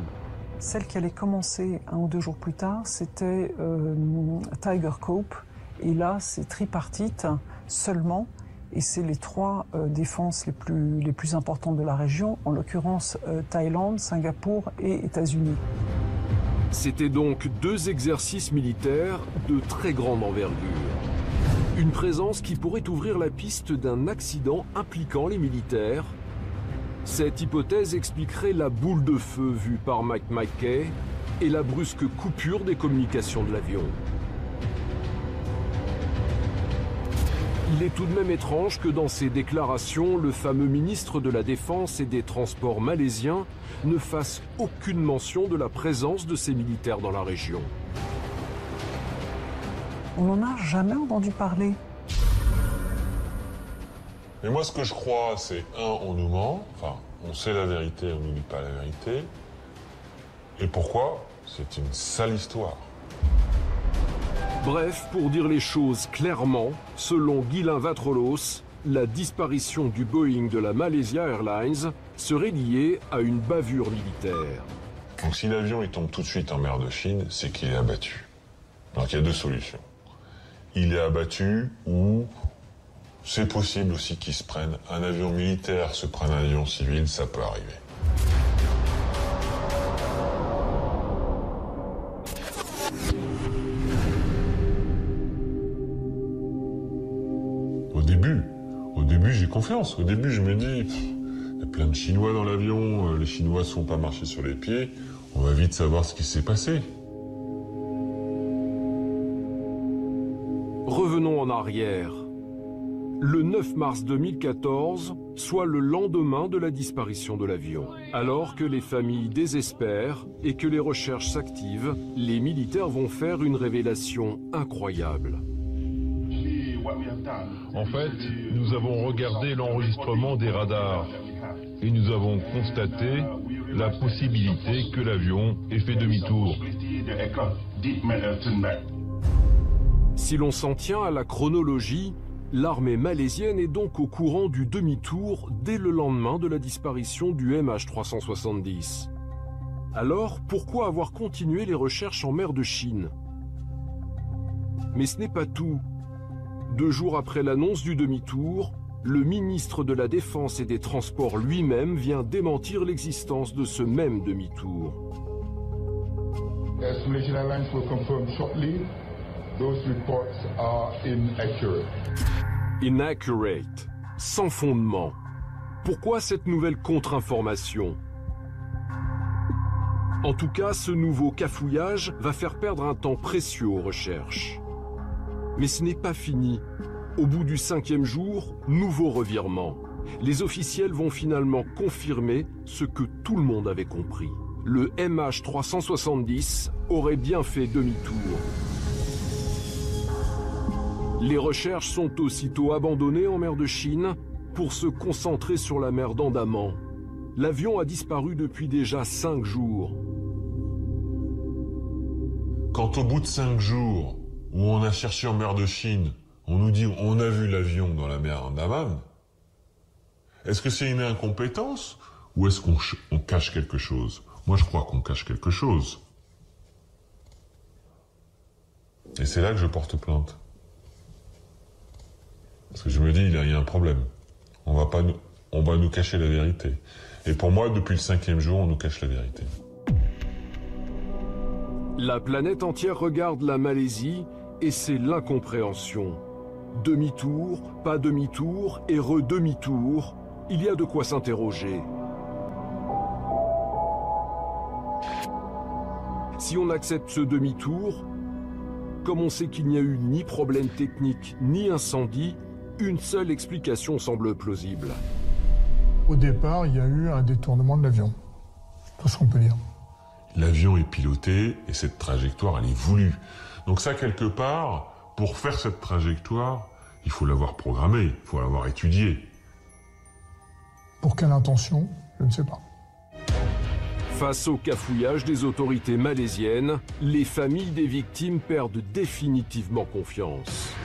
Celle qui allait commencer 1 ou 2 jours plus tard, c'était Tiger Cope. Et là, c'est tripartite seulement. Et c'est les 3 défenses les plus importantes de la région, en l'occurrence Thaïlande, Singapour et États-Unis. C'était donc 2 exercices militaires de très grande envergure. Une présence qui pourrait ouvrir la piste d'un accident impliquant les militaires. Cette hypothèse expliquerait la boule de feu vue par Mike Mackay et la brusque coupure des communications de l'avion. Il est tout de même étrange que dans ses déclarations, le fameux ministre de la Défense et des Transports malaisien ne fasse aucune mention de la présence de ces militaires dans la région. On n'en a jamais entendu parler. Mais moi, ce que je crois, c'est on nous ment, enfin, on sait la vérité, on ne nous dit pas la vérité. Et pourquoi? C'est une sale histoire. Bref, pour dire les choses clairement, selon Ghislain Vatrolos, la disparition du Boeing de la Malaysia Airlines serait liée à une bavure militaire. Donc si l'avion tombe tout de suite en mer de Chine, c'est qu'il est abattu. Donc il y a 2 solutions. Il est abattu ou c'est possible aussi qu'il se prenne un avion militaire, se prenne un avion civil, ça peut arriver. Au début, j'ai confiance. Au début, je me dis, il y a plein de Chinois dans l'avion, les Chinois ne sont pas marchés sur les pieds, on va vite savoir ce qui s'est passé. Revenons en arrière. Le 9 mars 2014, soit le lendemain de la disparition de l'avion. Alors que les familles désespèrent et que les recherches s'activent, les militaires vont faire une révélation incroyable. En fait, nous avons regardé l'enregistrement des radars et nous avons constaté la possibilité que l'avion ait fait demi-tour. Si l'on s'en tient à la chronologie, l'armée malaisienne est donc au courant du demi-tour dès le lendemain de la disparition du MH370. Alors, pourquoi avoir continué les recherches en mer de Chine? Mais ce n'est pas tout. 2 jours après l'annonce du demi-tour, le ministre de la Défense et des Transports lui-même vient démentir l'existence de ce même demi-tour. As Malaysian Airlines will confirm shortly, those reports are inaccurate. Inaccurate, sans fondement. Pourquoi cette nouvelle contre-information? En tout cas, ce nouveau cafouillage va faire perdre un temps précieux aux recherches. Mais ce n'est pas fini. Au bout du 5e jour, nouveau revirement. Les officiels vont finalement confirmer ce que tout le monde avait compris. Le MH370 aurait bien fait demi-tour. Les recherches sont aussitôt abandonnées en mer de Chine pour se concentrer sur la mer d'Andaman. L'avion a disparu depuis déjà 5 jours. Quand au bout de 5 jours, où on a cherché en mer de Chine, on nous dit on a vu l'avion dans la mer d'Andaman, est-ce que c'est une incompétence ou est-ce qu'on cache quelque chose? Moi je crois qu'on cache quelque chose. Et c'est là que je porte plainte. Parce que je me dis il y a un problème. On va nous cacher la vérité. Et pour moi, depuis le 5e jour, on nous cache la vérité. La planète entière regarde la Malaisie et c'est l'incompréhension. Demi-tour, pas demi-tour et re-demi-tour, il y a de quoi s'interroger. Si on accepte ce demi-tour, comme on sait qu'il n'y a eu ni problème technique ni incendie, une seule explication semble plausible. Au départ, il y a eu un détournement de l'avion. Tout ce qu'on peut dire. L'avion est piloté et cette trajectoire, elle est voulue. Donc ça, quelque part, pour faire cette trajectoire, il faut l'avoir programmée, il faut l'avoir étudiée. Pour quelle intention? Je ne sais pas. Face au cafouillage des autorités malaisiennes, les familles des victimes perdent définitivement confiance.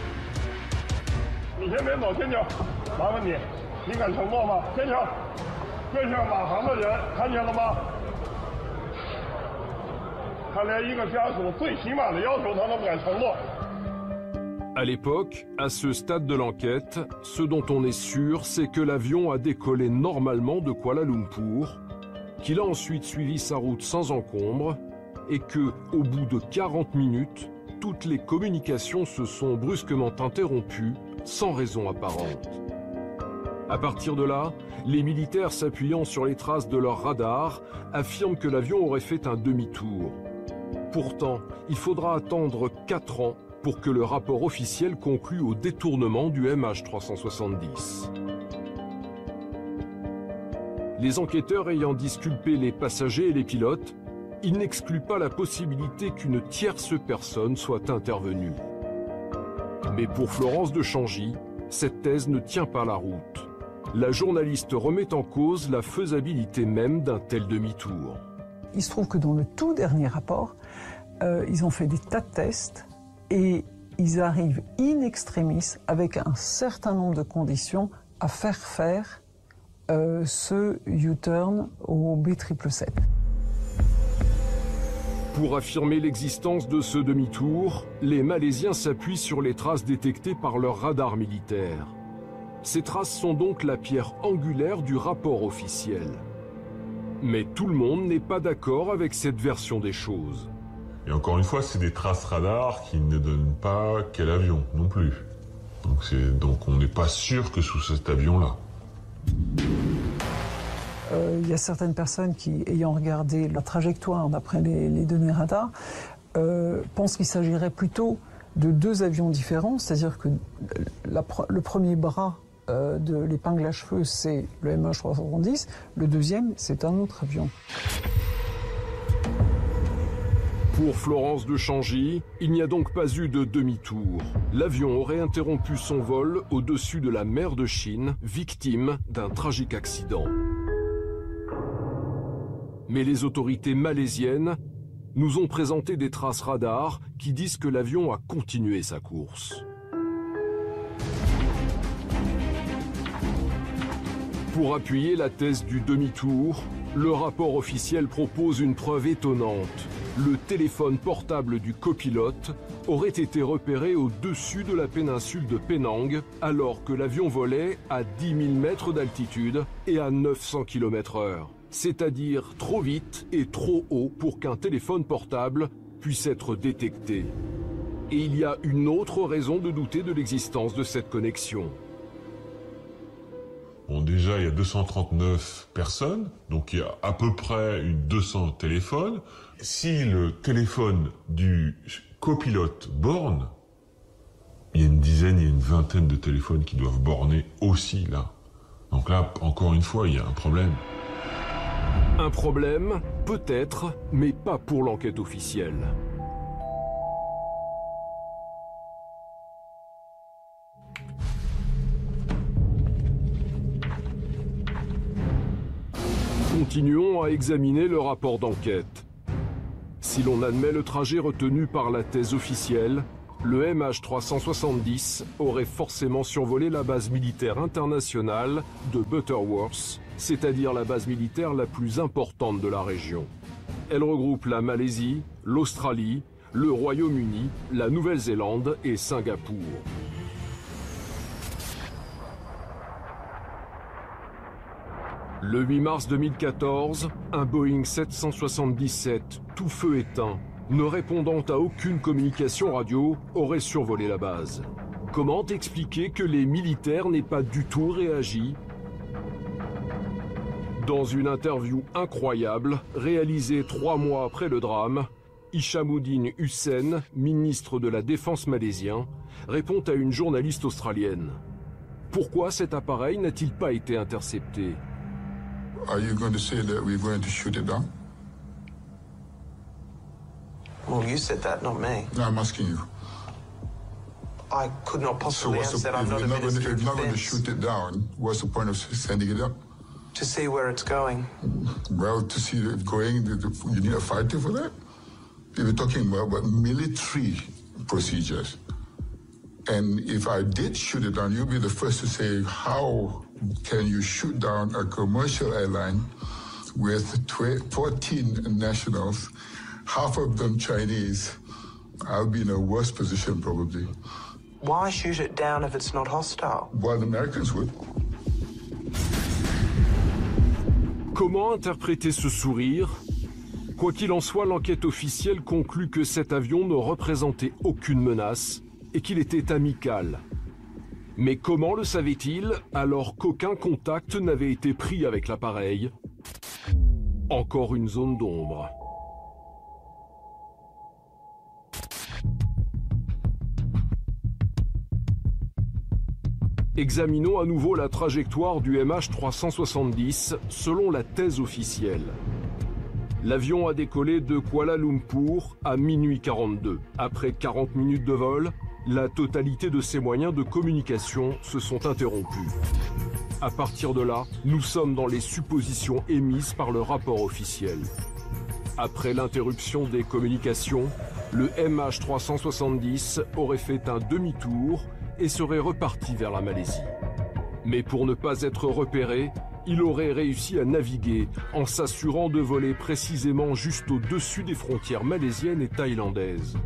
À l'époque, à ce stade de l'enquête, ce dont on est sûr, c'est que l'avion a décollé normalement de Kuala Lumpur, qu'il a ensuite suivi sa route sans encombre et que, au bout de 40 minutes, toutes les communications se sont brusquement interrompues sans raison apparente. À partir de là, les militaires s'appuyant sur les traces de leur radar affirment que l'avion aurait fait un demi-tour. Pourtant, il faudra attendre 4 ans pour que le rapport officiel conclue au détournement du MH370. Les enquêteurs ayant disculpé les passagers et les pilotes, ils n'excluent pas la possibilité qu'une tierce personne soit intervenue. Mais pour Florence de Changy, cette thèse ne tient pas la route. La journaliste remet en cause la faisabilité même d'un tel demi-tour. Il se trouve que dans le tout dernier rapport, ils ont fait des tas de tests et ils arrivent in extremis, avec un certain nombre de conditions, à faire ce U-turn au B777. Pour affirmer l'existence de ce demi-tour, les Malaisiens s'appuient sur les traces détectées par leur radar militaire. Ces traces sont donc la pierre angulaire du rapport officiel. Mais tout le monde n'est pas d'accord avec cette version des choses. Et encore une fois, c'est des traces radar qui ne donnent pas quel avion non plus. Donc on n'est pas sûr que sous cet avion-là. Il y a certaines personnes qui, ayant regardé la trajectoire d'après les données radar, pensent qu'il s'agirait plutôt de 2 avions différents, c'est-à-dire que le premier bras de l'épingle à cheveux, c'est le MH370, le deuxième, c'est un autre avion. Pour Florence de Changy, il n'y a donc pas eu de demi-tour. L'avion aurait interrompu son vol au-dessus de la mer de Chine, victime d'un tragique accident. Mais les autorités malaisiennes nous ont présenté des traces radar qui disent que l'avion a continué sa course. Pour appuyer la thèse du demi-tour, le rapport officiel propose une preuve étonnante. Le téléphone portable du copilote aurait été repéré au-dessus de la péninsule de Penang alors que l'avion volait à 10 000 mètres d'altitude et à 900 km/h. C'est-à-dire trop vite et trop haut pour qu'un téléphone portable puisse être détecté. Et il y a une autre raison de douter de l'existence de cette connexion. Bon, déjà, il y a 239 personnes, donc il y a à peu près 200 téléphones. Si le téléphone du copilote borne, il y a une dizaine, il y a une vingtaine de téléphones qui doivent borner aussi là. Donc là, encore une fois, il y a un problème. Un problème, peut-être, mais pas pour l'enquête officielle. Continuons à examiner le rapport d'enquête. Si l'on admet le trajet retenu par la thèse officielle, le MH370 aurait forcément survolé la base militaire internationale de Butterworth, c'est-à-dire la base militaire la plus importante de la région. Elle regroupe la Malaisie, l'Australie, le Royaume-Uni, la Nouvelle-Zélande et Singapour. Le 8 mars 2014, un Boeing 777, tout feu éteint, ne répondant à aucune communication radio, aurait survolé la base. Comment expliquer que les militaires n'aient pas du tout réagi ? Dans une interview incroyable, réalisée 3 mois après le drame, Hishamuddin Hussein, ministre de la Défense malaisien, répond à une journaliste australienne. Pourquoi cet appareil n'a-t-il pas été intercepté ? Are you going to say that we're going to shoot it down? Well, you said that, not me. No, I'm asking you. I could not possibly answer that. I'm not a minister of If you're not going to defense. shoot it down, what's the point of sending it up? To see where it's going. Well, to see it going, you need a fighter for that? We're talking about military procedures. And if I did shoot it down, you'll be the first to say, how can you shoot down a commercial airline with 14 nationals, half of them Chinese? I'll be in a worse position probably. Why shoot it down if it's not hostile? Well, the Americans would. Comment interpréter ce sourire? Quoi qu'il en soit, l'enquête officielle conclut que cet avion ne représentait aucune menace et qu'il était amical. Mais comment le savait-il alors qu'aucun contact n'avait été pris avec l'appareil? Encore une zone d'ombre. Examinons à nouveau la trajectoire du MH370 selon la thèse officielle. L'avion a décollé de Kuala Lumpur à minuit 42. Après 40 minutes de vol, la totalité de ses moyens de communication se sont interrompus. À partir de là, nous sommes dans les suppositions émises par le rapport officiel. Après l'interruption des communications, le MH370 aurait fait un demi-tour et serait reparti vers la Malaisie. Mais pour ne pas être repéré, il aurait réussi à naviguer en s'assurant de voler précisément juste au-dessus des frontières malaisiennes et thaïlandaises.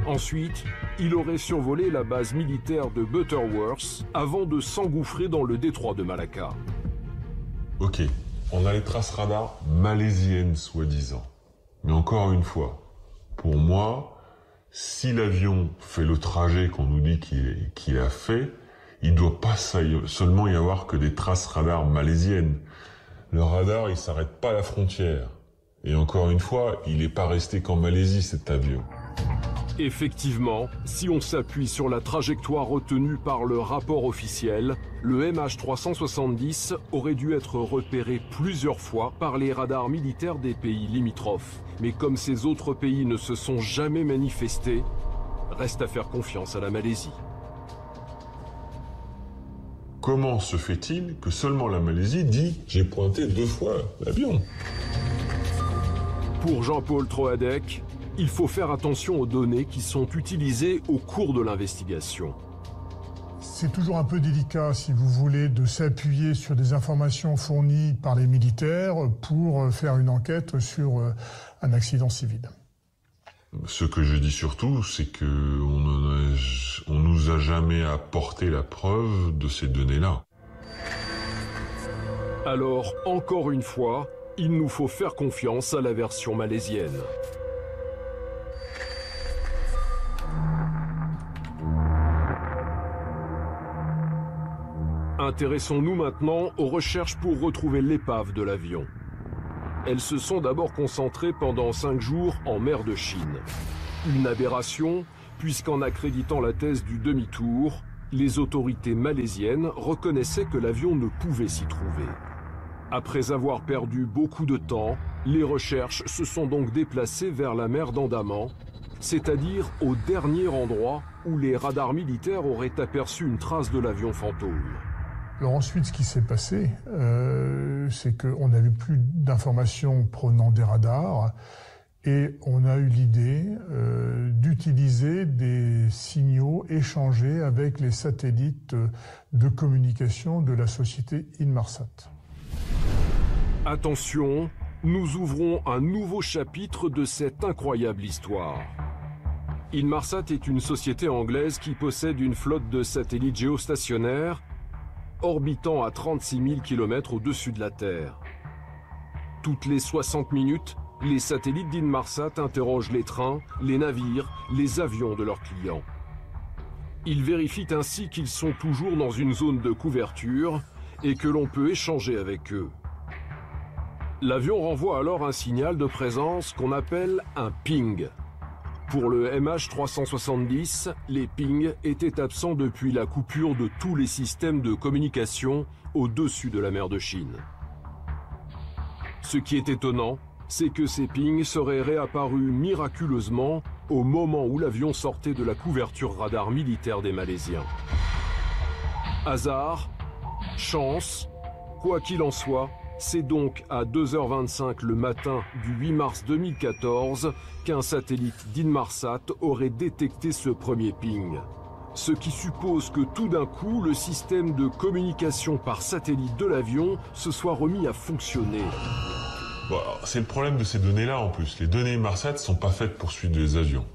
Ensuite, il aurait survolé la base militaire de Butterworth avant de s'engouffrer dans le détroit de Malacca. Ok, on a les traces radars malaisiennes soi-disant. Mais encore une fois, pour moi, si l'avion fait le trajet qu'on nous dit qu'il a fait, il ne doit pas seulement y avoir que des traces radars malaisiennes. Le radar, il s'arrête pas à la frontière. Et encore une fois, il n'est pas resté qu'en Malaisie, cet avion. Effectivement, si on s'appuie sur la trajectoire retenue par le rapport officiel, le MH370 aurait dû être repéré plusieurs fois par les radars militaires des pays limitrophes. Mais comme ces autres pays ne se sont jamais manifestés, reste à faire confiance à la Malaisie. Comment se fait-il que seulement la Malaisie dit « j'ai pointé 2 fois l'avion » ? Pour Jean-Paul Troadec, il faut faire attention aux données qui sont utilisées au cours de l'investigation. C'est toujours un peu délicat, si vous voulez, de s'appuyer sur des informations fournies par les militaires pour faire une enquête sur un accident civil. Ce que je dis surtout, c'est qu'on nous a jamais apporté la preuve de ces données-là. Alors, encore une fois, il nous faut faire confiance à la version malaisienne. Intéressons-nous maintenant aux recherches pour retrouver l'épave de l'avion. Elles se sont d'abord concentrées pendant 5 jours en mer de Chine. Une aberration, puisqu'en accréditant la thèse du demi-tour, les autorités malaisiennes reconnaissaient que l'avion ne pouvait s'y trouver. Après avoir perdu beaucoup de temps, les recherches se sont donc déplacées vers la mer d'Andaman, c'est-à-dire au dernier endroit où les radars militaires auraient aperçu une trace de l'avion fantôme. Alors ensuite, ce qui s'est passé, c'est qu'on n'avait plus d'informations provenant des radars et on a eu l'idée d'utiliser des signaux échangés avec les satellites de communication de la société Inmarsat. Attention, nous ouvrons un nouveau chapitre de cette incroyable histoire. Inmarsat est une société anglaise qui possède une flotte de satellites géostationnaires orbitant à 36 000 km au-dessus de la Terre. Toutes les 60 minutes, les satellites d'Inmarsat interrogent les trains, les navires, les avions de leurs clients. Ils vérifient ainsi qu'ils sont toujours dans une zone de couverture et que l'on peut échanger avec eux. L'avion renvoie alors un signal de présence qu'on appelle un ping. Pour le MH370, les pings étaient absents depuis la coupure de tous les systèmes de communication au-dessus de la mer de Chine. Ce qui est étonnant, c'est que ces pings seraient réapparus miraculeusement au moment où l'avion sortait de la couverture radar militaire des Malaisiens. Hasard, chance, quoi qu'il en soit, C'est donc à 2h25 le matin du 8 mars 2014 qu'un satellite d'Inmarsat aurait détecté ce premier ping. Ce qui suppose que tout d'un coup, le système de communication par satellite de l'avion se soit remis à fonctionner. Bon, c'est le problème de ces données-là en plus. Les données Inmarsat ne sont pas faites pour suivre les avions.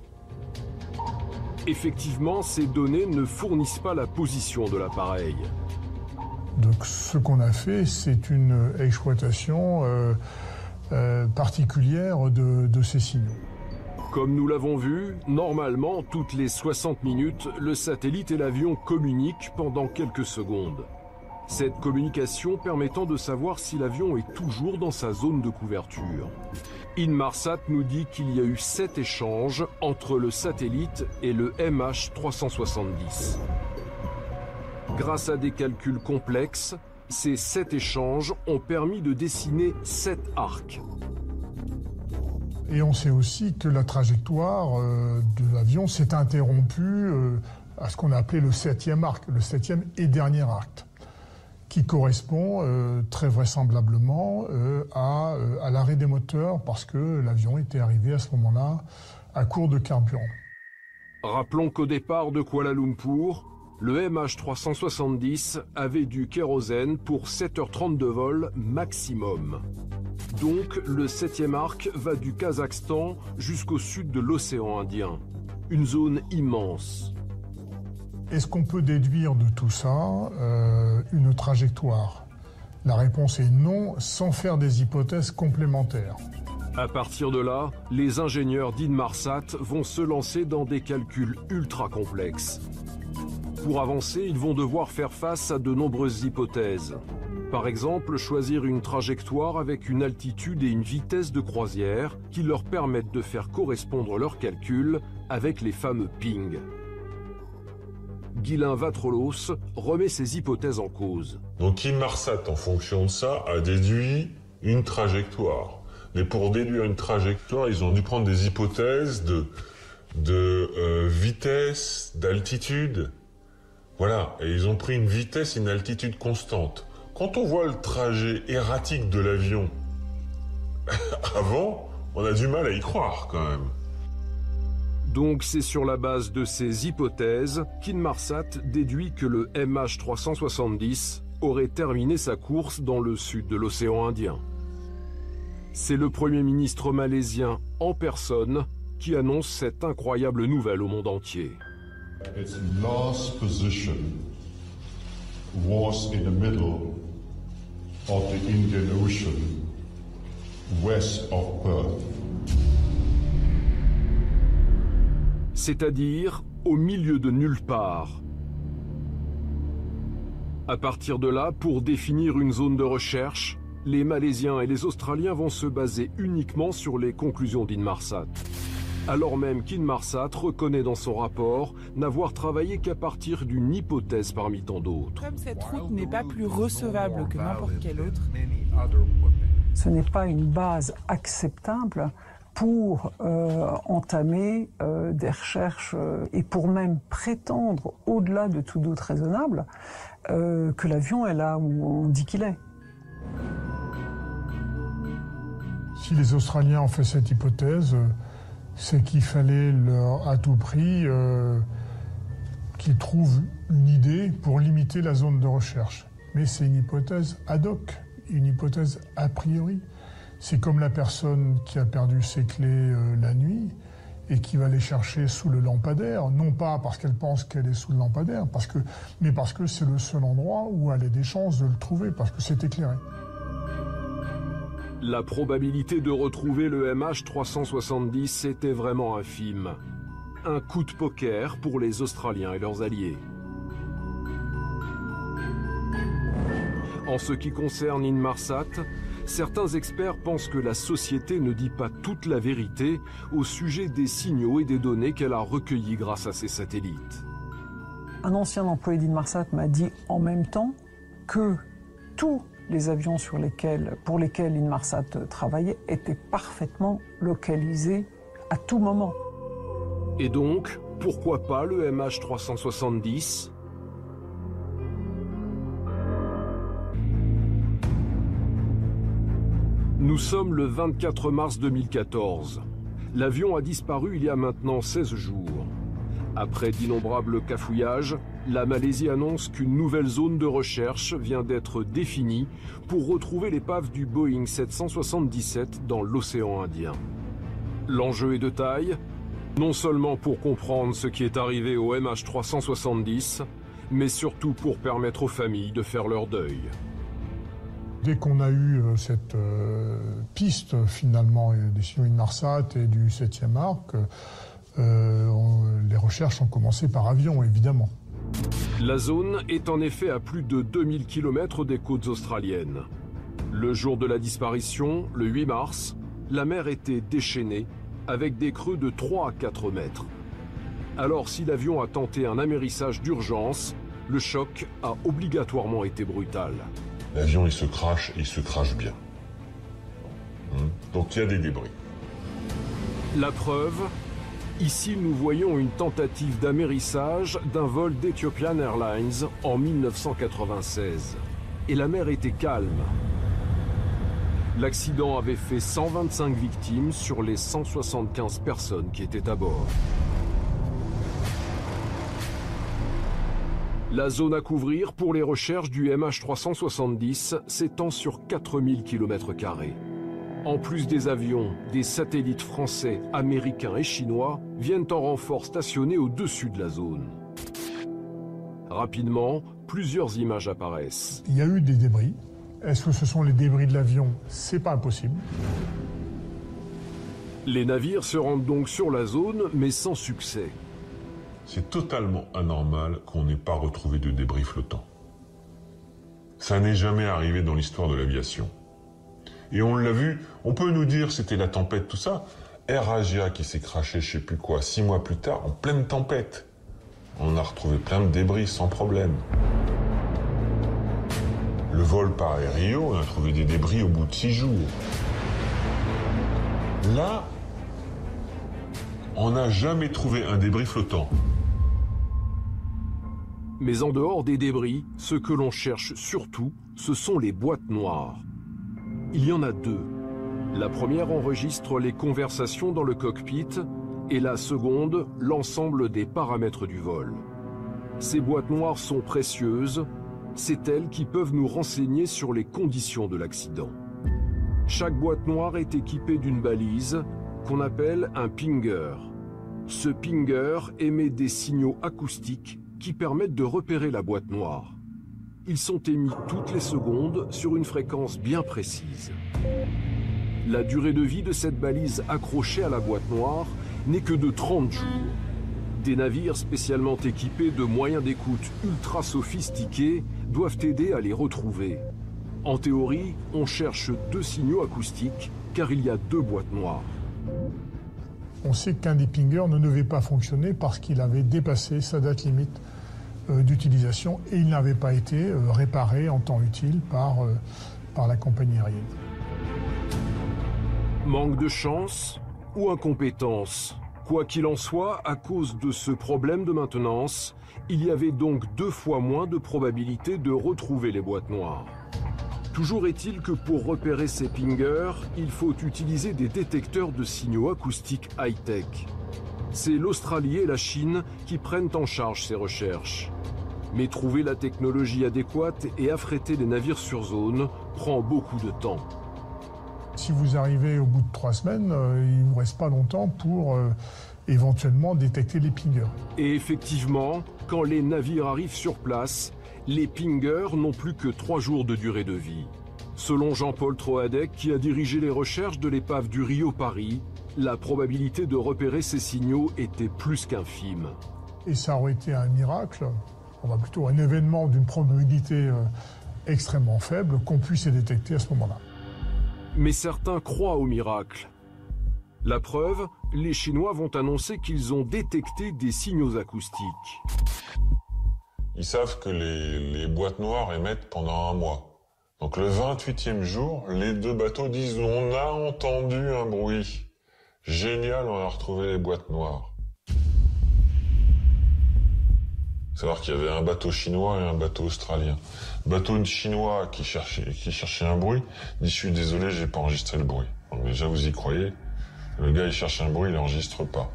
Effectivement, ces données ne fournissent pas la position de l'appareil. Donc ce qu'on a fait, c'est une exploitation particulière de ces signaux. Comme nous l'avons vu, normalement, toutes les 60 minutes, le satellite et l'avion communiquent pendant quelques secondes. Cette communication permettant de savoir si l'avion est toujours dans sa zone de couverture. Inmarsat nous dit qu'il y a eu 7 échanges entre le satellite et le MH370. Grâce à des calculs complexes, ces 7 échanges ont permis de dessiner 7 arcs. Et on sait aussi que la trajectoire de l'avion s'est interrompue à ce qu'on a appelé le 7e arc, le 7e et dernier arc, qui correspond très vraisemblablement à l'arrêt des moteurs parce que l'avion était arrivé à ce moment-là à court de carburant. Rappelons qu'au départ de Kuala Lumpur, le MH370 avait du kérosène pour 7h30 de vol maximum. Donc le 7e arc va du Kazakhstan jusqu'au sud de l'océan Indien. Une zone immense. Est-ce qu'on peut déduire de tout ça une trajectoire? La réponse est non, sans faire des hypothèses complémentaires. À partir de là, les ingénieurs d'Inmarsat vont se lancer dans des calculs ultra complexes. Pour avancer, ils vont devoir faire face à de nombreuses hypothèses. Par exemple, choisir une trajectoire avec une altitude et une vitesse de croisière qui leur permettent de faire correspondre leurs calculs avec les fameux pings. Guylain Vatrolos remet ses hypothèses en cause. Donc Inmarsat, en fonction de ça, a déduit une trajectoire. Mais pour déduire une trajectoire, ils ont dû prendre des hypothèses de vitesse, d'altitude. Voilà, et ils ont pris une vitesse et une altitude constante. Quand on voit le trajet erratique de l'avion avant, on a du mal à y croire quand même. Donc c'est sur la base de ces hypothèses qu'Inmarsat déduit que le MH370 aurait terminé sa course dans le sud de l'océan Indien. C'est le Premier ministre malaisien en personne qui annonce cette incroyable nouvelle au monde entier. Its last position was in the middle of the Indian Ocean, west of Perth. C'est-à-dire au milieu de nulle part. À partir de là, pour définir une zone de recherche, les Malaisiens et les Australiens vont se baser uniquement sur les conclusions d'Inmarsat. Alors même qu'Inmarsat reconnaît dans son rapport n'avoir travaillé qu'à partir d'une hypothèse parmi tant d'autres. Comme cette route n'est pas plus recevable que n'importe quelle autre, ce n'est pas une base acceptable pour entamer des recherches et pour même prétendre, au-delà de tout doute raisonnable, que l'avion est là où on dit qu'il est. Si les Australiens ont fait cette hypothèse, c'est qu'il fallait leur, à tout prix, qu'ils trouvent une idée pour limiter la zone de recherche. Mais c'est une hypothèse ad hoc, une hypothèse a priori. C'est comme la personne qui a perdu ses clés la nuit et qui va les chercher sous le lampadaire, non pas parce qu'elle pense qu'elle est sous le lampadaire, mais parce que c'est le seul endroit où elle a des chances de le trouver, parce que c'est éclairé. La probabilité de retrouver le MH370 était vraiment infime. Un coup de poker pour les Australiens et leurs alliés. En ce qui concerne Inmarsat, certains experts pensent que la société ne dit pas toute la vérité au sujet des signaux et des données qu'elle a recueillis grâce à ses satellites. Un ancien employé d'Inmarsat m'a dit en même temps que tous les avions pour lesquels Inmarsat travaillait étaient parfaitement localisés à tout moment. Et donc, pourquoi pas le MH370 ? Nous sommes le 24 mars 2014. L'avion a disparu il y a maintenant 16 jours. Après d'innombrables cafouillages, la Malaisie annonce qu'une nouvelle zone de recherche vient d'être définie pour retrouver l'épave du Boeing 777 dans l'océan Indien. L'enjeu est de taille, non seulement pour comprendre ce qui est arrivé au MH370, mais surtout pour permettre aux familles de faire leur deuil. Dès qu'on a eu cette piste, finalement, des signaux Inmarsat et du 7e arc, les recherches ont commencé par avion, évidemment. La zone est en effet à plus de 2000 km des côtes australiennes. Le jour de la disparition, le 8 mars, la mer était déchaînée, avec des creux de 3 à 4 mètres. Alors si l'avion a tenté un amérissage d'urgence, le choc a obligatoirement été brutal. L'avion, il se crache bien. Donc il y a des débris. La preuve, ici nous voyons une tentative d'amérissage d'un vol d'Ethiopian Airlines en 1996. Et la mer était calme. L'accident avait fait 125 victimes sur les 175 personnes qui étaient à bord. La zone à couvrir pour les recherches du MH370 s'étend sur 4000 km². En plus des avions, des satellites français, américains et chinois viennent en renfort stationner au-dessus de la zone. Rapidement, plusieurs images apparaissent. Il y a eu des débris. Est-ce que ce sont les débris de l'avion? C'est pas impossible. Les navires se rendent donc sur la zone, mais sans succès. C'est totalement anormal qu'on n'ait pas retrouvé de débris flottants. Ça n'est jamais arrivé dans l'histoire de l'aviation. Et on l'a vu, on peut nous dire c'était la tempête, tout ça. Air Asia qui s'est craché, je sais plus quoi, 6 mois plus tard, en pleine tempête. On a retrouvé plein de débris sans problème. Le vol Paris-Rio, on a trouvé des débris au bout de 6 jours. Là, on n'a jamais trouvé un débris flottant. Mais en dehors des débris, ce que l'on cherche surtout, ce sont les boîtes noires. Il y en a deux. La première enregistre les conversations dans le cockpit et la seconde, l'ensemble des paramètres du vol. Ces boîtes noires sont précieuses, c'est elles qui peuvent nous renseigner sur les conditions de l'accident. Chaque boîte noire est équipée d'une balise qu'on appelle un pinger. Ce pinger émet des signaux acoustiques qui permettent de repérer la boîte noire. Ils sont émis toutes les secondes sur une fréquence bien précise. La durée de vie de cette balise accrochée à la boîte noire n'est que de 30 jours. Des navires spécialement équipés de moyens d'écoute ultra sophistiqués doivent aider à les retrouver. En théorie, on cherche 2 signaux acoustiques car il y a 2 boîtes noires. On sait qu'un des pingers ne devait pas fonctionner parce qu'il avait dépassé sa date limite d'utilisation et il n'avait pas été réparé en temps utile par la compagnie aérienne. Manque de chance ou incompétence? Quoi qu'il en soit, à cause de ce problème de maintenance, il y avait donc 2 fois moins de probabilité de retrouver les boîtes noires. Toujours est-il que pour repérer ces pingers, il faut utiliser des détecteurs de signaux acoustiques high-tech. C'est l'Australie et la Chine qui prennent en charge ces recherches. Mais trouver la technologie adéquate et affréter les navires sur zone prend beaucoup de temps. Si vous arrivez au bout de 3 semaines, il ne vous reste pas longtemps pour éventuellement détecter les pingers. Et effectivement, quand les navires arrivent sur place, les pingers n'ont plus que 3 jours de durée de vie. Selon Jean-Paul Troadec, qui a dirigé les recherches de l'épave du Rio-Paris, la probabilité de repérer ces signaux était plus qu'infime. Et ça aurait été un miracle, plutôt un événement d'une probabilité extrêmement faible qu'on puisse les détecter à ce moment-là. Mais certains croient au miracle. La preuve, les Chinois vont annoncer qu'ils ont détecté des signaux acoustiques. Ils savent que les boîtes noires émettent pendant 1 mois. Donc le 28e jour, les 2 bateaux disent « On a entendu un bruit. Génial, on a retrouvé les boîtes noires. » Savoir qu'il y avait un bateau chinois et un bateau australien. Le bateau chinois qui cherchait un bruit, dit « Je suis désolé, j'ai pas enregistré le bruit ». Donc déjà, vous y croyez. Le gars, il cherche un bruit, il n'enregistre pas.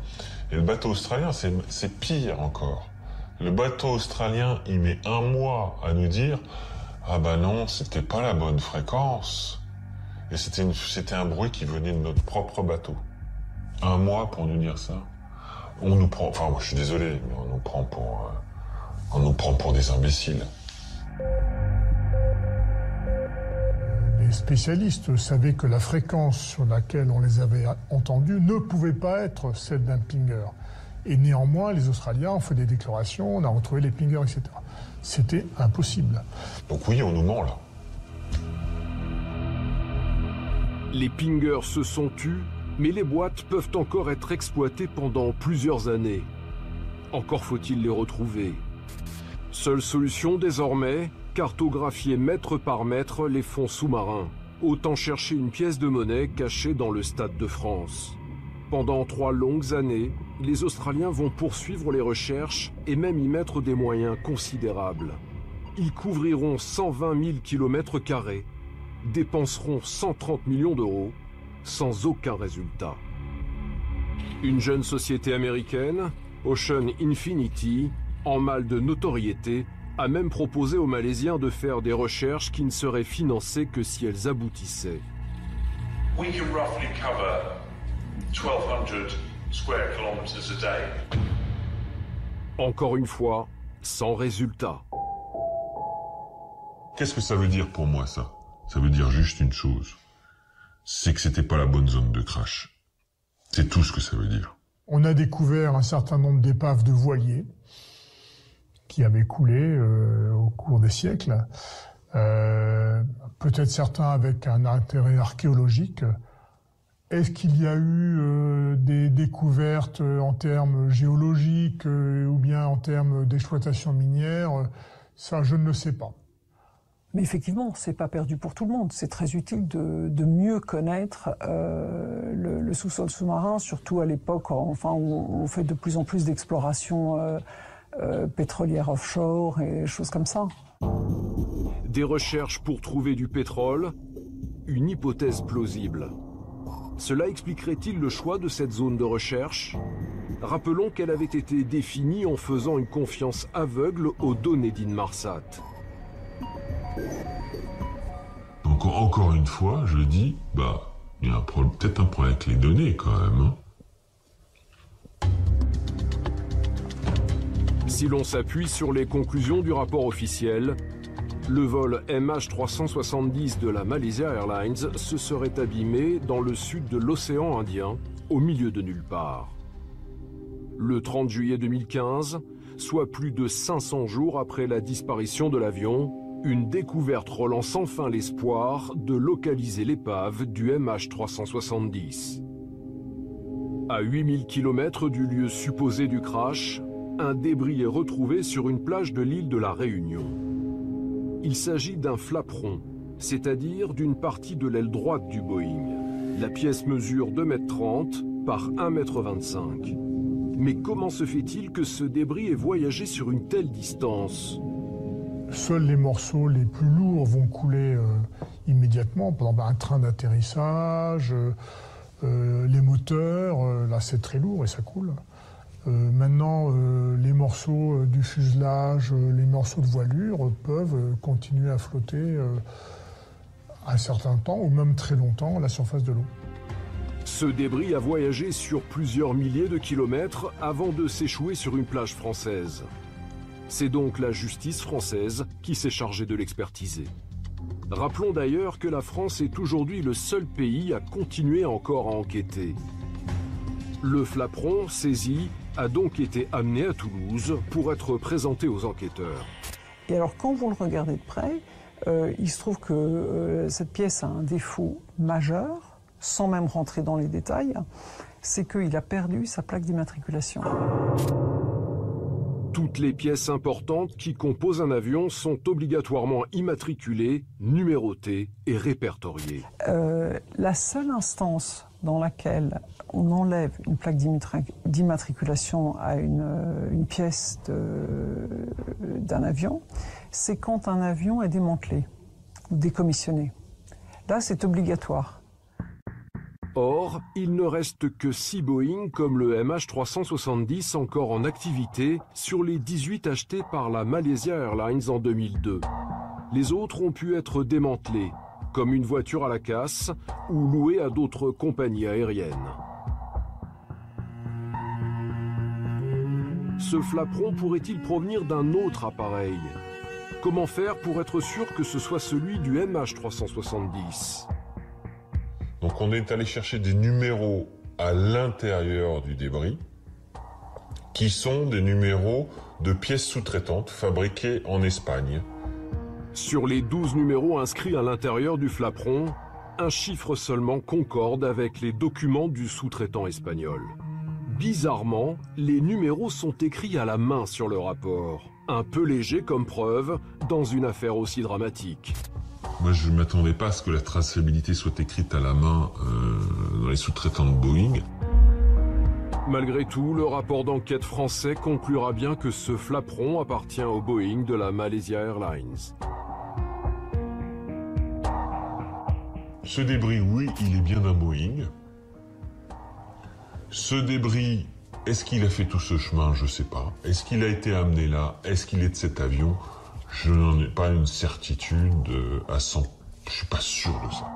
Et le bateau australien, c'est pire encore. Le bateau australien, il met 1 mois à nous dire « Ah bah non, c'était pas la bonne fréquence ». Et c'était un bruit qui venait de notre propre bateau. 1 mois pour nous dire ça. On nous prend, enfin moi je suis désolé, mais on nous prend pour des imbéciles. Les spécialistes savaient que la fréquence sur laquelle on les avait entendus ne pouvait pas être celle d'un pinger. Et néanmoins, les Australiens ont fait des déclarations, on a retrouvé les pingers, etc. C'était impossible. Donc oui, on nous ment là. Les pingers se sont tus, mais les boîtes peuvent encore être exploitées pendant plusieurs années. Encore faut-il les retrouver. Seule solution désormais, cartographier mètre par mètre les fonds sous-marins. Autant chercher une pièce de monnaie cachée dans le Stade de France. Pendant 3 longues années, les Australiens vont poursuivre les recherches et même y mettre des moyens considérables. Ils couvriront 120 000 km², dépenseront 130 millions d'euros, sans aucun résultat. Une jeune société américaine, Ocean Infinity, en mal de notoriété, a même proposé aux Malaisiens de faire des recherches qui ne seraient financées que si elles aboutissaient. We can roughly cover 1,200 square kilometers a day. Encore une fois, sans résultat. Qu'est-ce que ça veut dire pour moi, ça? Ça veut dire juste une chose. C'est que c'était pas la bonne zone de crash. C'est tout ce que ça veut dire. On a découvert un certain nombre d'épaves de voiliers qui avaient coulé au cours des siècles. Peut-être certains avec un intérêt archéologique. Est-ce qu'il y a eu des découvertes en termes géologiques ou bien en termes d'exploitation minière? Ça, je ne le sais pas. Mais effectivement, c'est pas perdu pour tout le monde. C'est très utile de mieux connaître le sous-sol sous-marin, surtout à l'époque, enfin, où on fait de plus en plus d'exploration pétrolière offshore et choses comme ça. Des recherches pour trouver du pétrole, une hypothèse plausible. Cela expliquerait-il le choix de cette zone de recherche? Rappelons qu'elle avait été définie en faisant une confiance aveugle aux données d'Inmarsat. Donc encore une fois, je dis, il y a peut-être un problème avec les données quand même. Si l'on s'appuie sur les conclusions du rapport officiel, le vol MH370 de la Malaysia Airlines se serait abîmé dans le sud de l'océan Indien, au milieu de nulle part. Le 30 juillet 2015, soit plus de 500 jours après la disparition de l'avion, une découverte relance enfin l'espoir de localiser l'épave du MH370. À 8000 km du lieu supposé du crash, un débris est retrouvé sur une plage de l'île de la Réunion. Il s'agit d'un flaperon, c'est-à-dire d'une partie de l'aile droite du Boeing. La pièce mesure 2,30 m par 1,25 m. Mais comment se fait-il que ce débris ait voyagé sur une telle distance ? Seuls les morceaux les plus lourds vont couler immédiatement, par exemple un train d'atterrissage, les moteurs, là c'est très lourd et ça coule. Maintenant, les morceaux du fuselage, les morceaux de voilure peuvent continuer à flotter un certain temps ou même très longtemps à la surface de l'eau. Ce débris a voyagé sur plusieurs milliers de kilomètres avant de s'échouer sur une plage française. C'est donc la justice française qui s'est chargée de l'expertiser. Rappelons d'ailleurs que la France est aujourd'hui le seul pays à continuer encore à enquêter. Le flaperon saisi a donc été amené à Toulouse pour être présenté aux enquêteurs. Et alors quand vous le regardez de près, il se trouve que cette pièce a un défaut majeur, sans même rentrer dans les détails, c'est qu'il a perdu sa plaque d'immatriculation. Toutes les pièces importantes qui composent un avion sont obligatoirement immatriculées, numérotées et répertoriées. La seule instance dans laquelle on enlève une plaque d'immatriculation à une pièce d'un avion, c'est quand un avion est démantelé ou décommissionné. Là, c'est obligatoire. Or, il ne reste que 6 Boeing comme le MH370 encore en activité sur les 18 achetés par la Malaysia Airlines en 2002. Les autres ont pu être démantelés, comme une voiture à la casse ou loués à d'autres compagnies aériennes. Ce flaperon pourrait-il provenir d'un autre appareil? Comment faire pour être sûr que ce soit celui du MH370? Donc on est allé chercher des numéros à l'intérieur du débris, qui sont des numéros de pièces sous-traitantes fabriquées en Espagne. Sur les 12 numéros inscrits à l'intérieur du flaperon, un chiffre seulement concorde avec les documents du sous-traitant espagnol. Bizarrement, les numéros sont écrits à la main sur le rapport. Un peu léger comme preuve dans une affaire aussi dramatique. Moi, je ne m'attendais pas à ce que la traçabilité soit écrite à la main dans les sous-traitants de Boeing. Malgré tout, le rapport d'enquête français conclura bien que ce flaperon appartient au Boeing de la Malaysia Airlines. Ce débris, oui, il est bien d'un Boeing. Ce débris, est-ce qu'il a fait tout ce chemin? Je ne sais pas. Est-ce qu'il a été amené là? Est-ce qu'il est de cet avion? Je n'en ai pas une certitude à 100. Je ne suis pas sûr de ça.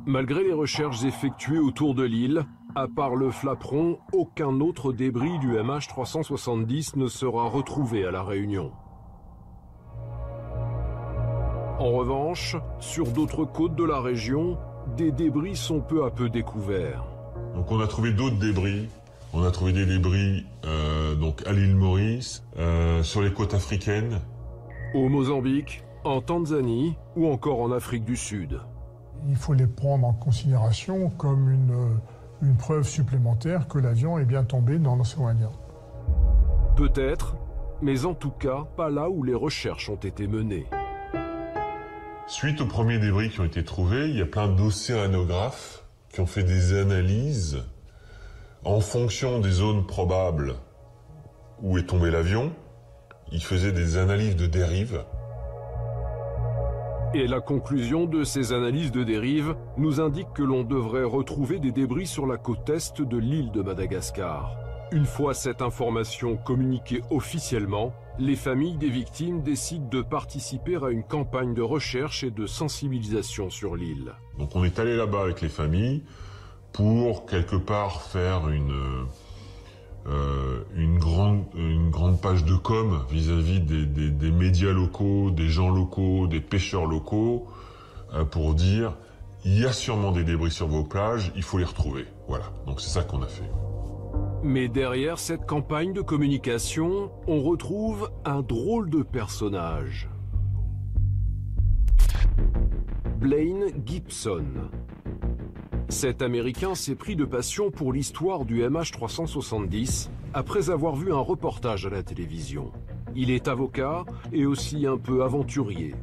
Malgré les recherches effectuées autour de l'île, à part le flaperon, aucun autre débris du MH370 ne sera retrouvé à La Réunion. En revanche, sur d'autres côtes de la région, des débris sont peu à peu découverts. Donc on a trouvé d'autres débris. On a trouvé des débris donc à l'île Maurice, sur les côtes africaines. Au Mozambique, en Tanzanie ou encore en Afrique du Sud. Il faut les prendre en considération comme une preuve supplémentaire que l'avion est bien tombé dans l'océan Indien. Peut-être, mais en tout cas pas là où les recherches ont été menées. Suite aux premiers débris qui ont été trouvés, il y a plein d'océanographes qui ont fait des analyses en fonction des zones probables où est tombé l'avion. Ils faisaient des analyses de dérive. Et la conclusion de ces analyses de dérive nous indique que l'on devrait retrouver des débris sur la côte est de l'île de Madagascar. Une fois cette information communiquée officiellement, les familles des victimes décident de participer à une campagne de recherche et de sensibilisation sur l'île. Donc on est allé là-bas avec les familles pour quelque part faire une grande page de com vis-à-vis des médias locaux, des gens locaux, des pêcheurs locaux, pour dire il y a sûrement des débris sur vos plages, il faut les retrouver. Voilà, donc c'est ça qu'on a fait. Mais derrière cette campagne de communication, on retrouve un drôle de personnage. Blaine Gibson. Cet Américain s'est pris de passion pour l'histoire du MH370 après avoir vu un reportage à la télévision. Il est avocat et aussi un peu aventurier.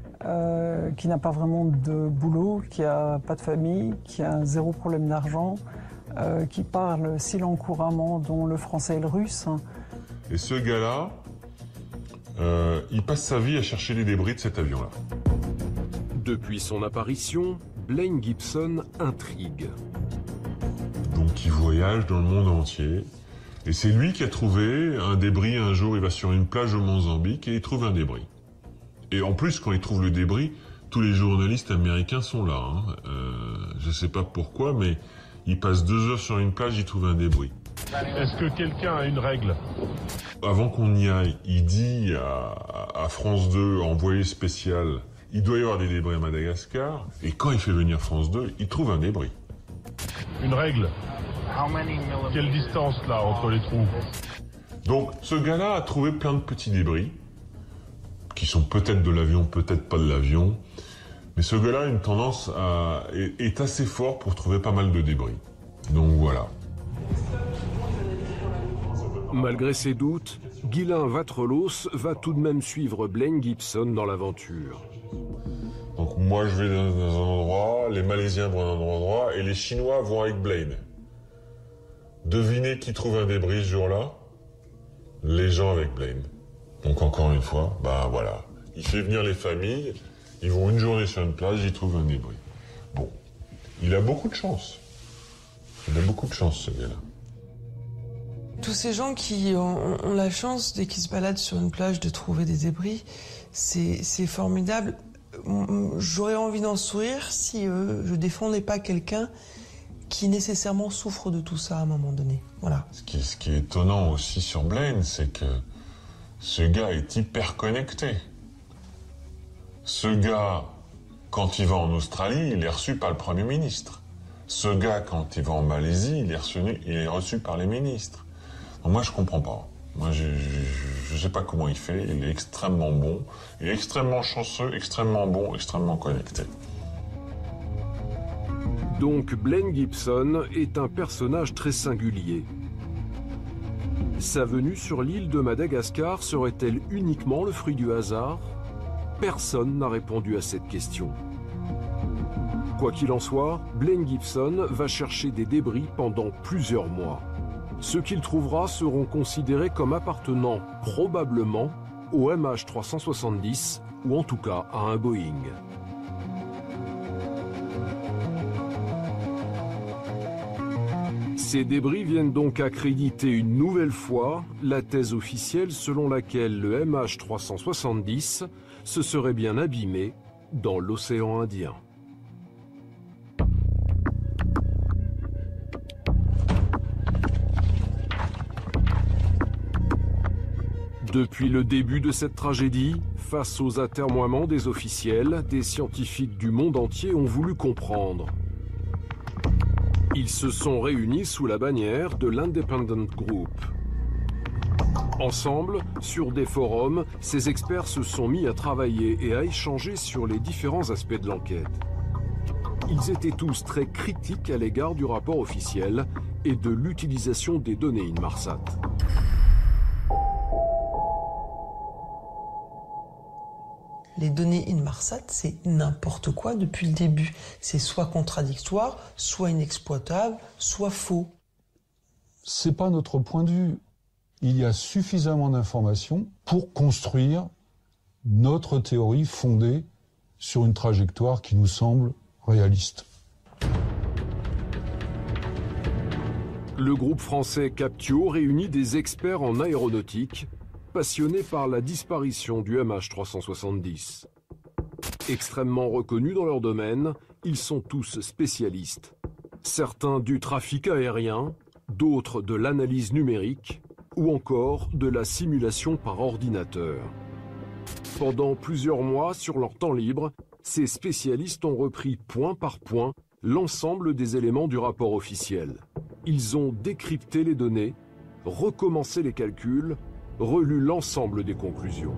Qui n'a pas vraiment de boulot, qui n'a pas de famille, qui a zéro problème d'argent, qui parle 6 langues couramment, dont le français et le russe. Et ce gars-là, il passe sa vie à chercher les débris de cet avion-là. Depuis son apparition, Blaine Gibson intrigue. Donc il voyage dans le monde entier. Et c'est lui qui a trouvé un débris. Un jour, il va sur une plage au Mozambique et il trouve un débris. Et en plus, quand il trouve le débris, tous les journalistes américains sont là. Je ne sais pas pourquoi, mais il passe 2 heures sur une plage, il trouve un débris. Est-ce que quelqu'un a une règle? Avant qu'on y aille, il dit à France 2, envoyé spécial, il doit y avoir des débris à Madagascar. Et quand il fait venir France 2, il trouve un débris. Une règle? Quelle distance là entre les trous? Donc ce gars-là a trouvé plein de petits débris, qui sont peut-être de l'avion, peut-être pas de l'avion. Mais ce gars-là a une tendance est assez fort pour trouver pas mal de débris. Donc voilà. Malgré ses doutes, Ghislain Vatrelos va tout de même suivre Blaine Gibson dans l'aventure. Donc moi je vais dans un endroit, les Malaisiens vont dans un endroit et les Chinois vont avec Blaine. Devinez qui trouve un débris ce jour-là? Les gens avec Blaine. Donc encore une fois, bah voilà. Il fait venir les familles, ils vont une journée sur une plage, ils trouvent un débris. Bon, il a beaucoup de chance. Il a beaucoup de chance ce gars-là. Tous ces gens qui ont la chance, dès qu'ils se baladent sur une plage, de trouver des débris, c'est formidable. J'aurais envie d'en sourire si je défendais pas quelqu'un qui nécessairement souffre de tout ça à un moment donné. Voilà. Ce qui est étonnant aussi sur Blaine, c'est que ce gars est hyper connecté. Ce gars, quand il va en Australie, il est reçu par le Premier ministre. Ce gars, quand il va en Malaisie, il est reçu par les ministres. Donc moi, je comprends pas. Moi, je sais pas comment il fait. Il est extrêmement bon. Il est extrêmement chanceux, extrêmement bon, extrêmement connecté. Donc Blaine Gibson est un personnage très singulier. Sa venue sur l'île de Madagascar serait-elle uniquement le fruit du hasard? Personne n'a répondu à cette question. Quoi qu'il en soit, Blaine Gibson va chercher des débris pendant plusieurs mois. Ceux qu'il trouvera seront considérés comme appartenant probablement au MH370 ou en tout cas à un Boeing. Ces débris viennent donc accréditer une nouvelle fois la thèse officielle selon laquelle le MH370 se serait bien abîmé dans l'océan Indien. Depuis le début de cette tragédie, face aux atermoiements des officiels, des scientifiques du monde entier ont voulu comprendre. Ils se sont réunis sous la bannière de l'Independent Group. Ensemble, sur des forums, ces experts se sont mis à travailler et à échanger sur les différents aspects de l'enquête. Ils étaient tous très critiques à l'égard du rapport officiel et de l'utilisation des données Inmarsat. Les données Inmarsat, c'est n'importe quoi depuis le début. C'est soit contradictoire, soit inexploitable, soit faux. C'est pas notre point de vue. Il y a suffisamment d'informations pour construire notre théorie fondée sur une trajectoire qui nous semble réaliste. Le groupe français Captio réunit des experts en aéronautique passionnés par la disparition du MH370. Extrêmement reconnus dans leur domaine, ils sont tous spécialistes. Certains du trafic aérien, d'autres de l'analyse numérique ou encore de la simulation par ordinateur. Pendant plusieurs mois, sur leur temps libre, ces spécialistes ont repris point par point l'ensemble des éléments du rapport officiel. Ils ont décrypté les données, recommencé les calculs, relu l'ensemble des conclusions.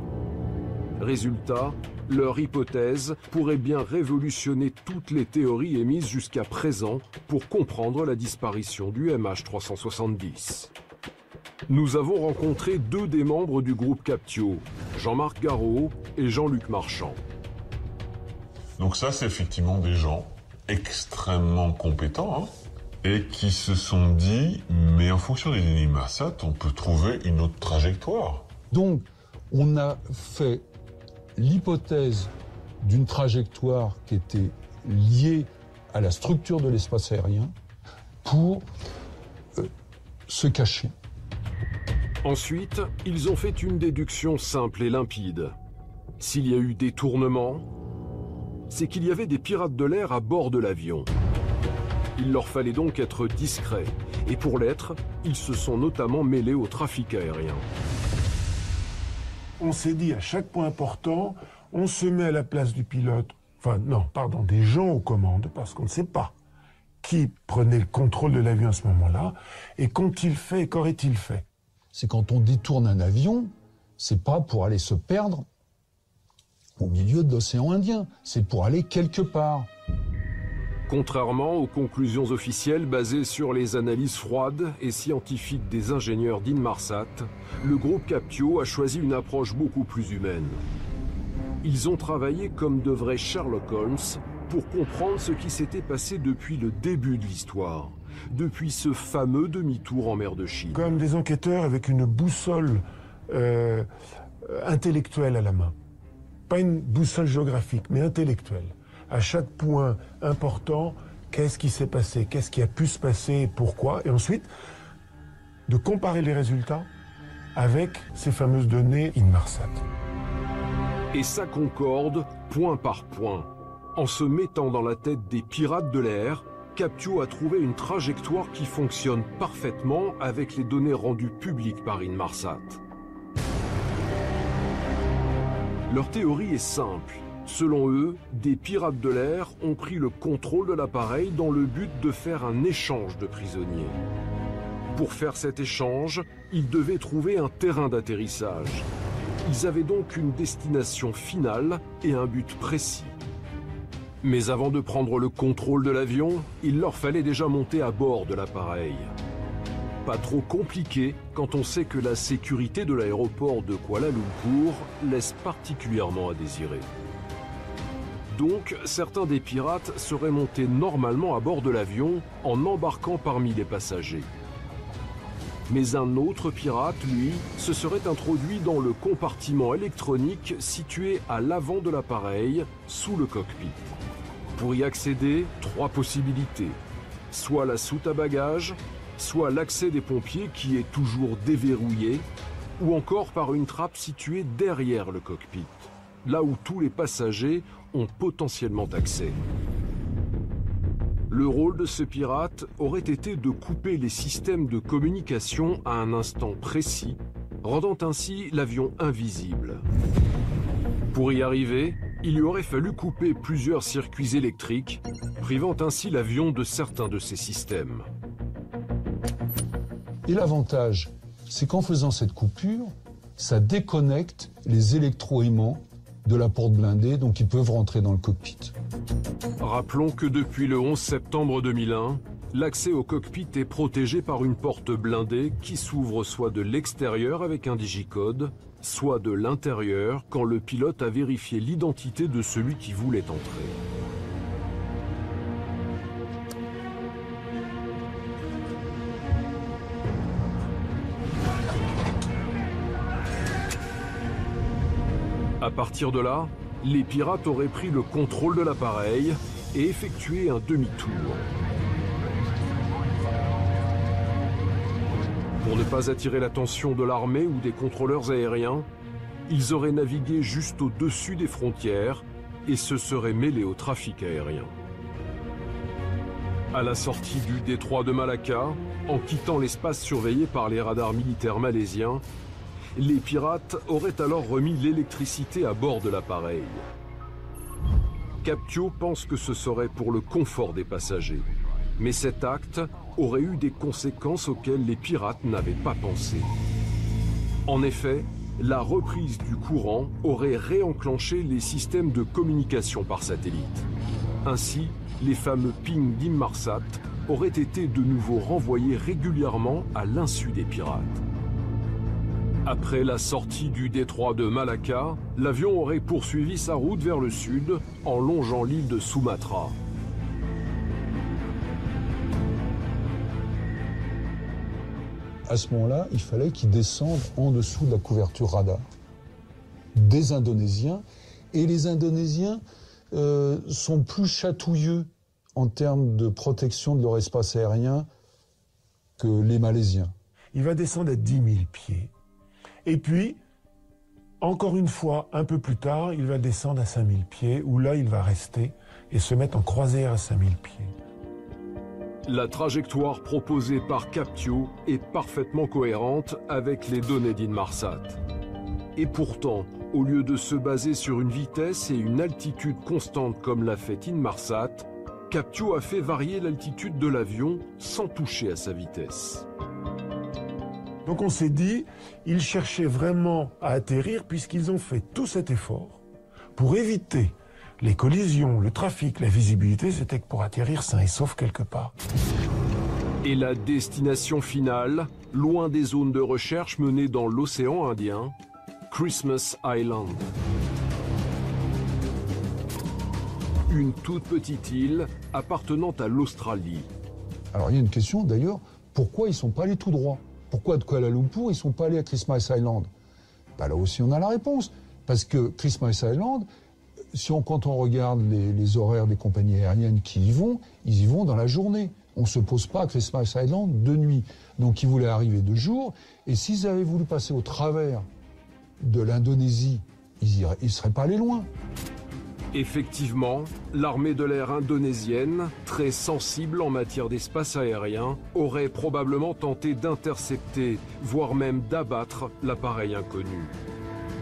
Résultat, leur hypothèse pourrait bien révolutionner toutes les théories émises jusqu'à présent pour comprendre la disparition du MH370. Nous avons rencontré deux des membres du groupe Captio, Jean-Marc Garot et Jean-Luc Marchand. Donc ça, c'est effectivement des gens extrêmement compétents, et qui se sont dit, mais en fonction des données Inmarsat, on peut trouver une autre trajectoire. Donc, on a fait l'hypothèse d'une trajectoire qui était liée à la structure de l'espace aérien pour se cacher. Ensuite, ils ont fait une déduction simple et limpide. S'il y a eu détournement, c'est qu'il y avait des pirates de l'air à bord de l'avion. Il leur fallait donc être discrets. Et pour l'être, ils se sont notamment mêlés au trafic aérien. On s'est dit à chaque point important, on se met à la place du pilote, des gens aux commandes, parce qu'on ne sait pas qui prenait le contrôle de l'avion à ce moment-là, et qu'ont-ils fait et qu'aurait-il fait? C'est quand on détourne un avion, c'est pas pour aller se perdre au milieu de l'océan Indien, c'est pour aller quelque part. Contrairement aux conclusions officielles basées sur les analyses froides et scientifiques des ingénieurs d'Inmarsat, le groupe Captio a choisi une approche beaucoup plus humaine. Ils ont travaillé comme de vrais Sherlock Holmes pour comprendre ce qui s'était passé depuis le début de l'histoire, depuis ce fameux demi-tour en mer de Chine. Comme des enquêteurs avec une boussole intellectuelle à la main. Pas une boussole géographique, mais intellectuelle. À chaque point important, qu'est-ce qui s'est passé, qu'est-ce qui a pu se passer et pourquoi. Et ensuite, de comparer les résultats avec ces fameuses données Inmarsat. Et ça concorde point par point. En se mettant dans la tête des pirates de l'air, Captio a trouvé une trajectoire qui fonctionne parfaitement avec les données rendues publiques par Inmarsat. Leur théorie est simple. Selon eux, des pirates de l'air ont pris le contrôle de l'appareil dans le but de faire un échange de prisonniers. Pour faire cet échange, ils devaient trouver un terrain d'atterrissage. Ils avaient donc une destination finale et un but précis. Mais avant de prendre le contrôle de l'avion, il leur fallait déjà monter à bord de l'appareil. Pas trop compliqué quand on sait que la sécurité de l'aéroport de Kuala Lumpur laisse particulièrement à désirer. Donc, certains des pirates seraient montés normalement à bord de l'avion en embarquant parmi les passagers. Mais un autre pirate, lui, se serait introduit dans le compartiment électronique situé à l'avant de l'appareil, sous le cockpit. Pour y accéder, 3 possibilités. Soit la soute à bagages, soit l'accès des pompiers qui est toujours déverrouillé, ou encore par une trappe située derrière le cockpit, là où tous les passagers ont potentiellement accès. Le rôle de ce pirate aurait été de couper les systèmes de communication à un instant précis, rendant ainsi l'avion invisible. Pour y arriver, il lui aurait fallu couper plusieurs circuits électriques, privant ainsi l'avion de certains de ces systèmes. Et l'avantage, c'est qu'en faisant cette coupure, ça déconnecte les électroaimants de la porte blindée, donc ils peuvent rentrer dans le cockpit. Rappelons que depuis le 11 septembre 2001, l'accès au cockpit est protégé par une porte blindée qui s'ouvre soit de l'extérieur avec un digicode, soit de l'intérieur quand le pilote a vérifié l'identité de celui qui voulait entrer. À partir de là, les pirates auraient pris le contrôle de l'appareil et effectué un demi-tour. Pour ne pas attirer l'attention de l'armée ou des contrôleurs aériens, ils auraient navigué juste au-dessus des frontières et se seraient mêlés au trafic aérien. À la sortie du détroit de Malacca, en quittant l'espace surveillé par les radars militaires malaisiens, les pirates auraient alors remis l'électricité à bord de l'appareil. Captio pense que ce serait pour le confort des passagers. Mais cet acte aurait eu des conséquences auxquelles les pirates n'avaient pas pensé. En effet, la reprise du courant aurait réenclenché les systèmes de communication par satellite. Ainsi, les fameux pings d'Inmarsat auraient été de nouveau renvoyés régulièrement à l'insu des pirates. Après la sortie du détroit de Malacca, l'avion aurait poursuivi sa route vers le sud en longeant l'île de Sumatra. À ce moment-là, il fallait qu'ils descendent en dessous de la couverture radar des Indonésiens. Et les Indonésiens sont plus chatouilleux en termes de protection de leur espace aérien que les Malaisiens. Il va descendre à 10 000 pieds. Et puis, encore une fois, un peu plus tard, il va descendre à 5 000 pieds, où là, il va rester et se mettre en croisière à 5 000 pieds. La trajectoire proposée par Captio est parfaitement cohérente avec les données d'Inmarsat. Et pourtant, au lieu de se baser sur une vitesse et une altitude constante comme l'a fait Inmarsat, Captio a fait varier l'altitude de l'avion sans toucher à sa vitesse. Donc on s'est dit, ils cherchaient vraiment à atterrir puisqu'ils ont fait tout cet effort pour éviter les collisions, le trafic, la visibilité, c'était que pour atterrir sain et sauf quelque part. Et la destination finale, loin des zones de recherche menées dans l'océan Indien, Christmas Island. Une toute petite île appartenant à l'Australie. Alors il y a une question d'ailleurs, pourquoi ils ne sont pas allés tout droit? Pourquoi de Kuala Lumpur ils ne sont pas allés à Christmas Island? Là aussi on a la réponse. Parce que Christmas Island, quand on regarde les horaires des compagnies aériennes qui y vont, ils y vont dans la journée. On ne se pose pas à Christmas Island de nuit. Donc ils voulaient arriver de jour. Et s'ils avaient voulu passer au travers de l'Indonésie, ils ne seraient pas allés loin. Effectivement, l'armée de l'air indonésienne, très sensible en matière d'espace aérien, aurait probablement tenté d'intercepter, voire même d'abattre l'appareil inconnu.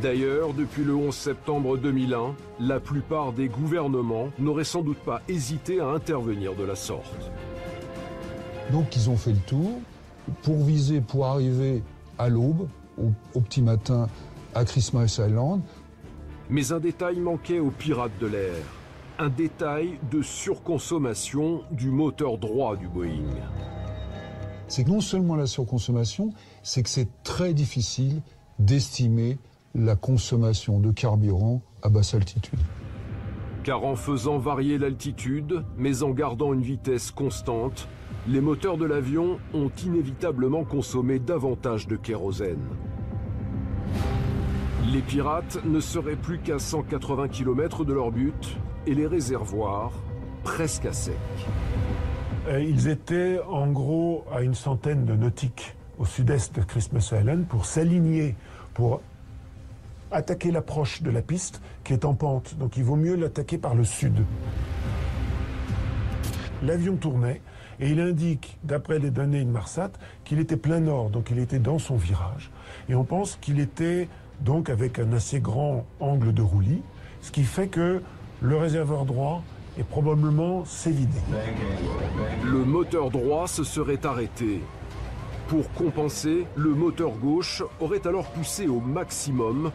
D'ailleurs, depuis le 11 septembre 2001, la plupart des gouvernements n'auraient sans doute pas hésité à intervenir de la sorte. Donc ils ont fait le tour pour arriver à l'aube, au petit matin, à Christmas Island. Mais un détail manquait aux pirates de l'air. Un détail de surconsommation du moteur droit du Boeing. C'est que non seulement la surconsommation, c'est que c'est très difficile d'estimer la consommation de carburant à basse altitude. Car en faisant varier l'altitude, mais en gardant une vitesse constante, les moteurs de l'avion ont inévitablement consommé davantage de kérosène. Les pirates ne seraient plus qu'à 180 km de leur but et les réservoirs presque à sec. Ils étaient en gros à une centaine de nautiques au sud-est de Christmas Island pour s'aligner, pour attaquer l'approche de la piste qui est en pente. Donc il vaut mieux l'attaquer par le sud. L'avion tournait et il indique, d'après les données Inmarsat, qu'il était plein nord, donc il était dans son virage. Et on pense qu'il était donc avec un assez grand angle de roulis, ce qui fait que le réservoir droit est probablement s'est vidé. Le moteur droit se serait arrêté. Pour compenser, le moteur gauche aurait alors poussé au maximum,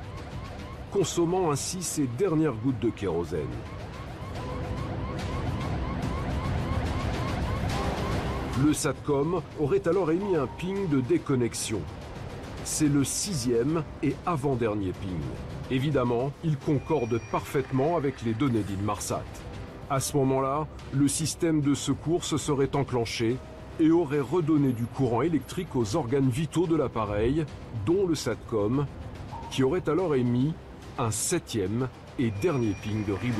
consommant ainsi ses dernières gouttes de kérosène. Le SATCOM aurait alors émis un ping de déconnexion. C'est le 6e et avant-dernier ping. Évidemment, il concorde parfaitement avec les données d'Inmarsat. À ce moment-là, le système de secours se serait enclenché et aurait redonné du courant électrique aux organes vitaux de l'appareil, dont le SATCOM, qui aurait alors émis un 7e et dernier ping de reboot.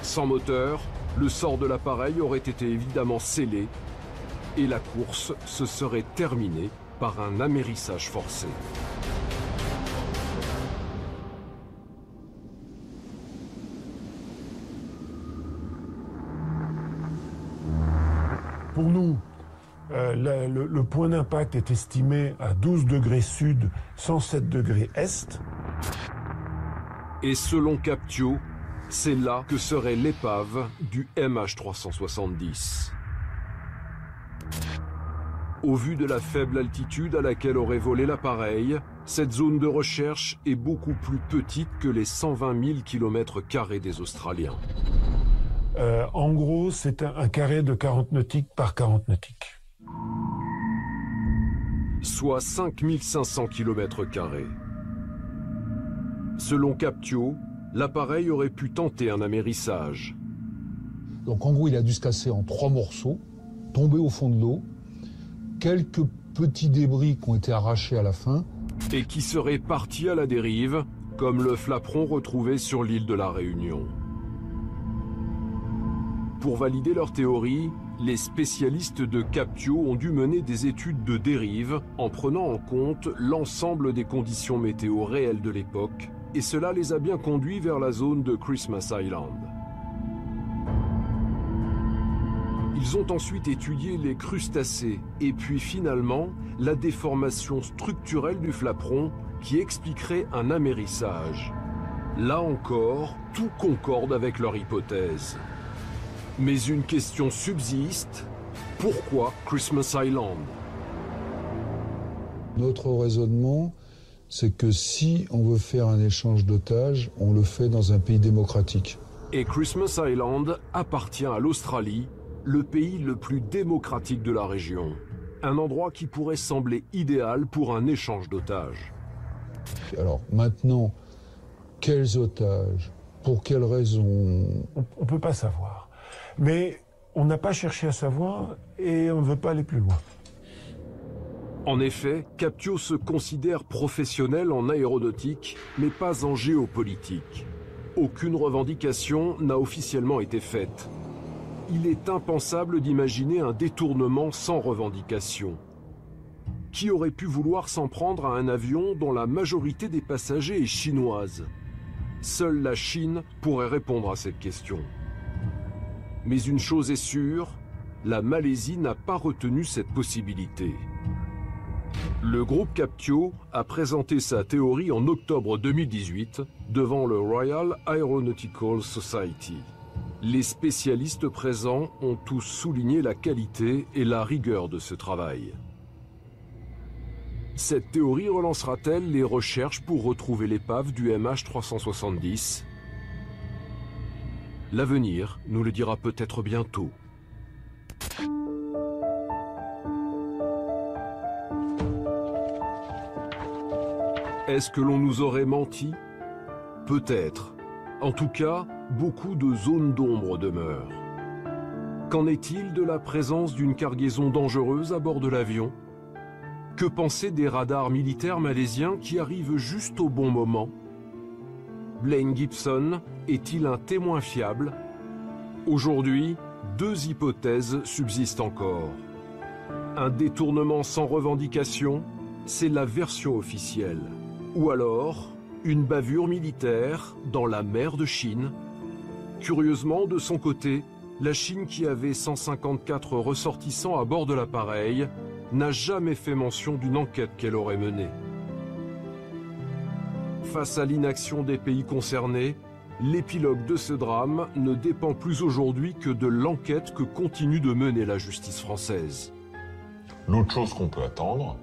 Sans moteur, le sort de l'appareil aurait été évidemment scellé et la course se serait terminée par un amérissage forcé. Pour nous, le point d'impact est estimé à 12 degrés sud, 107 degrés est. Et selon Captio, c'est là que serait l'épave du MH370. Au vu de la faible altitude à laquelle aurait volé l'appareil, cette zone de recherche est beaucoup plus petite que les 120 000 km² des Australiens. En gros, c'est un carré de 40 nautiques par 40 nautiques. Soit 5500 km². Selon Captio, l'appareil aurait pu tenter un amérissage. Donc en gros, il a dû se casser en 3 morceaux, tomber au fond de l'eau, quelques petits débris qui ont été arrachés à la fin. Et qui seraient partis à la dérive, comme le flaperon retrouvé sur l'île de la Réunion. Pour valider leur théorie, les spécialistes de Captio ont dû mener des études de dérive en prenant en compte l'ensemble des conditions météo réelles de l'époque, et cela les a bien conduits vers la zone de Christmas Island. Ils ont ensuite étudié les crustacés et puis finalement la déformation structurelle du flaperon qui expliquerait un amérissage. Là encore, tout concorde avec leur hypothèse. Mais une question subsiste, pourquoi Christmas Island? Notre raisonnement, c'est que si on veut faire un échange d'otages, on le fait dans un pays démocratique. Et Christmas Island appartient à l'Australie, le pays le plus démocratique de la région. Un endroit qui pourrait sembler idéal pour un échange d'otages. Alors maintenant, quels otages? Pour quelles raisons? On ne peut pas savoir. Mais on n'a pas cherché à savoir et on ne veut pas aller plus loin. En effet, Captio se considère professionnel en aéronautique, mais pas en géopolitique. Aucune revendication n'a officiellement été faite. Il est impensable d'imaginer un détournement sans revendication. Qui aurait pu vouloir s'en prendre à un avion dont la majorité des passagers est chinoise? Seule la Chine pourrait répondre à cette question. Mais une chose est sûre, la Malaisie n'a pas retenu cette possibilité. Le groupe Captio a présenté sa théorie en octobre 2018 devant le Royal Aeronautical Society. Les spécialistes présents ont tous souligné la qualité et la rigueur de ce travail. Cette théorie relancera-t-elle les recherches pour retrouver l'épave du MH370 ? L'avenir nous le dira peut-être bientôt. Est-ce que l'on nous aurait menti? Peut-être. En tout cas, beaucoup de zones d'ombre demeurent. Qu'en est-il de la présence d'une cargaison dangereuse à bord de l'avion? Que penser des radars militaires malaisiens qui arrivent juste au bon moment? Blaine Gibson est-il un témoin fiable? Aujourd'hui, deux hypothèses subsistent encore. Un détournement sans revendication, c'est la version officielle. Ou alors, une bavure militaire dans la mer de Chine. Curieusement, de son côté, la Chine, qui avait 154 ressortissants à bord de l'appareil, n'a jamais fait mention d'une enquête qu'elle aurait menée. Face à l'inaction des pays concernés, l'épilogue de ce drame ne dépend plus aujourd'hui que de l'enquête que continue de mener la justice française. L'autre chose qu'on peut attendre,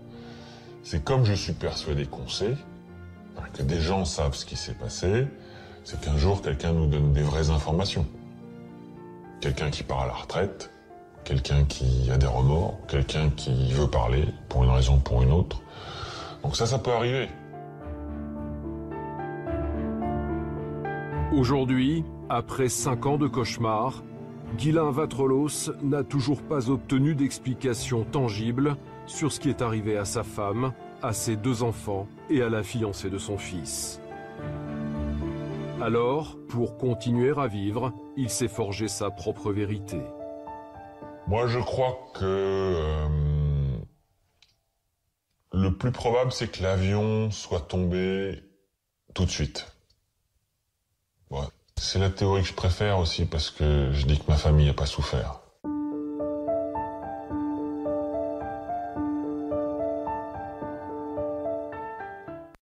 c'est comme je suis persuadé qu'on sait, que des gens savent ce qui s'est passé, c'est qu'un jour quelqu'un nous donne des vraies informations. Quelqu'un qui part à la retraite, quelqu'un qui a des remords, quelqu'un qui veut parler pour une raison ou pour une autre. Donc ça peut arriver. Aujourd'hui, après 5 ans de cauchemar, Guylain Vatrelos n'a toujours pas obtenu d'explication tangible sur ce qui est arrivé à sa femme, à ses 2 enfants et à la fiancée de son fils. Alors, pour continuer à vivre, il s'est forgé sa propre vérité. Moi, je crois que le plus probable, c'est que l'avion soit tombé tout de suite. Ouais. C'est la théorie que je préfère aussi parce que je dis que ma famille n'a pas souffert.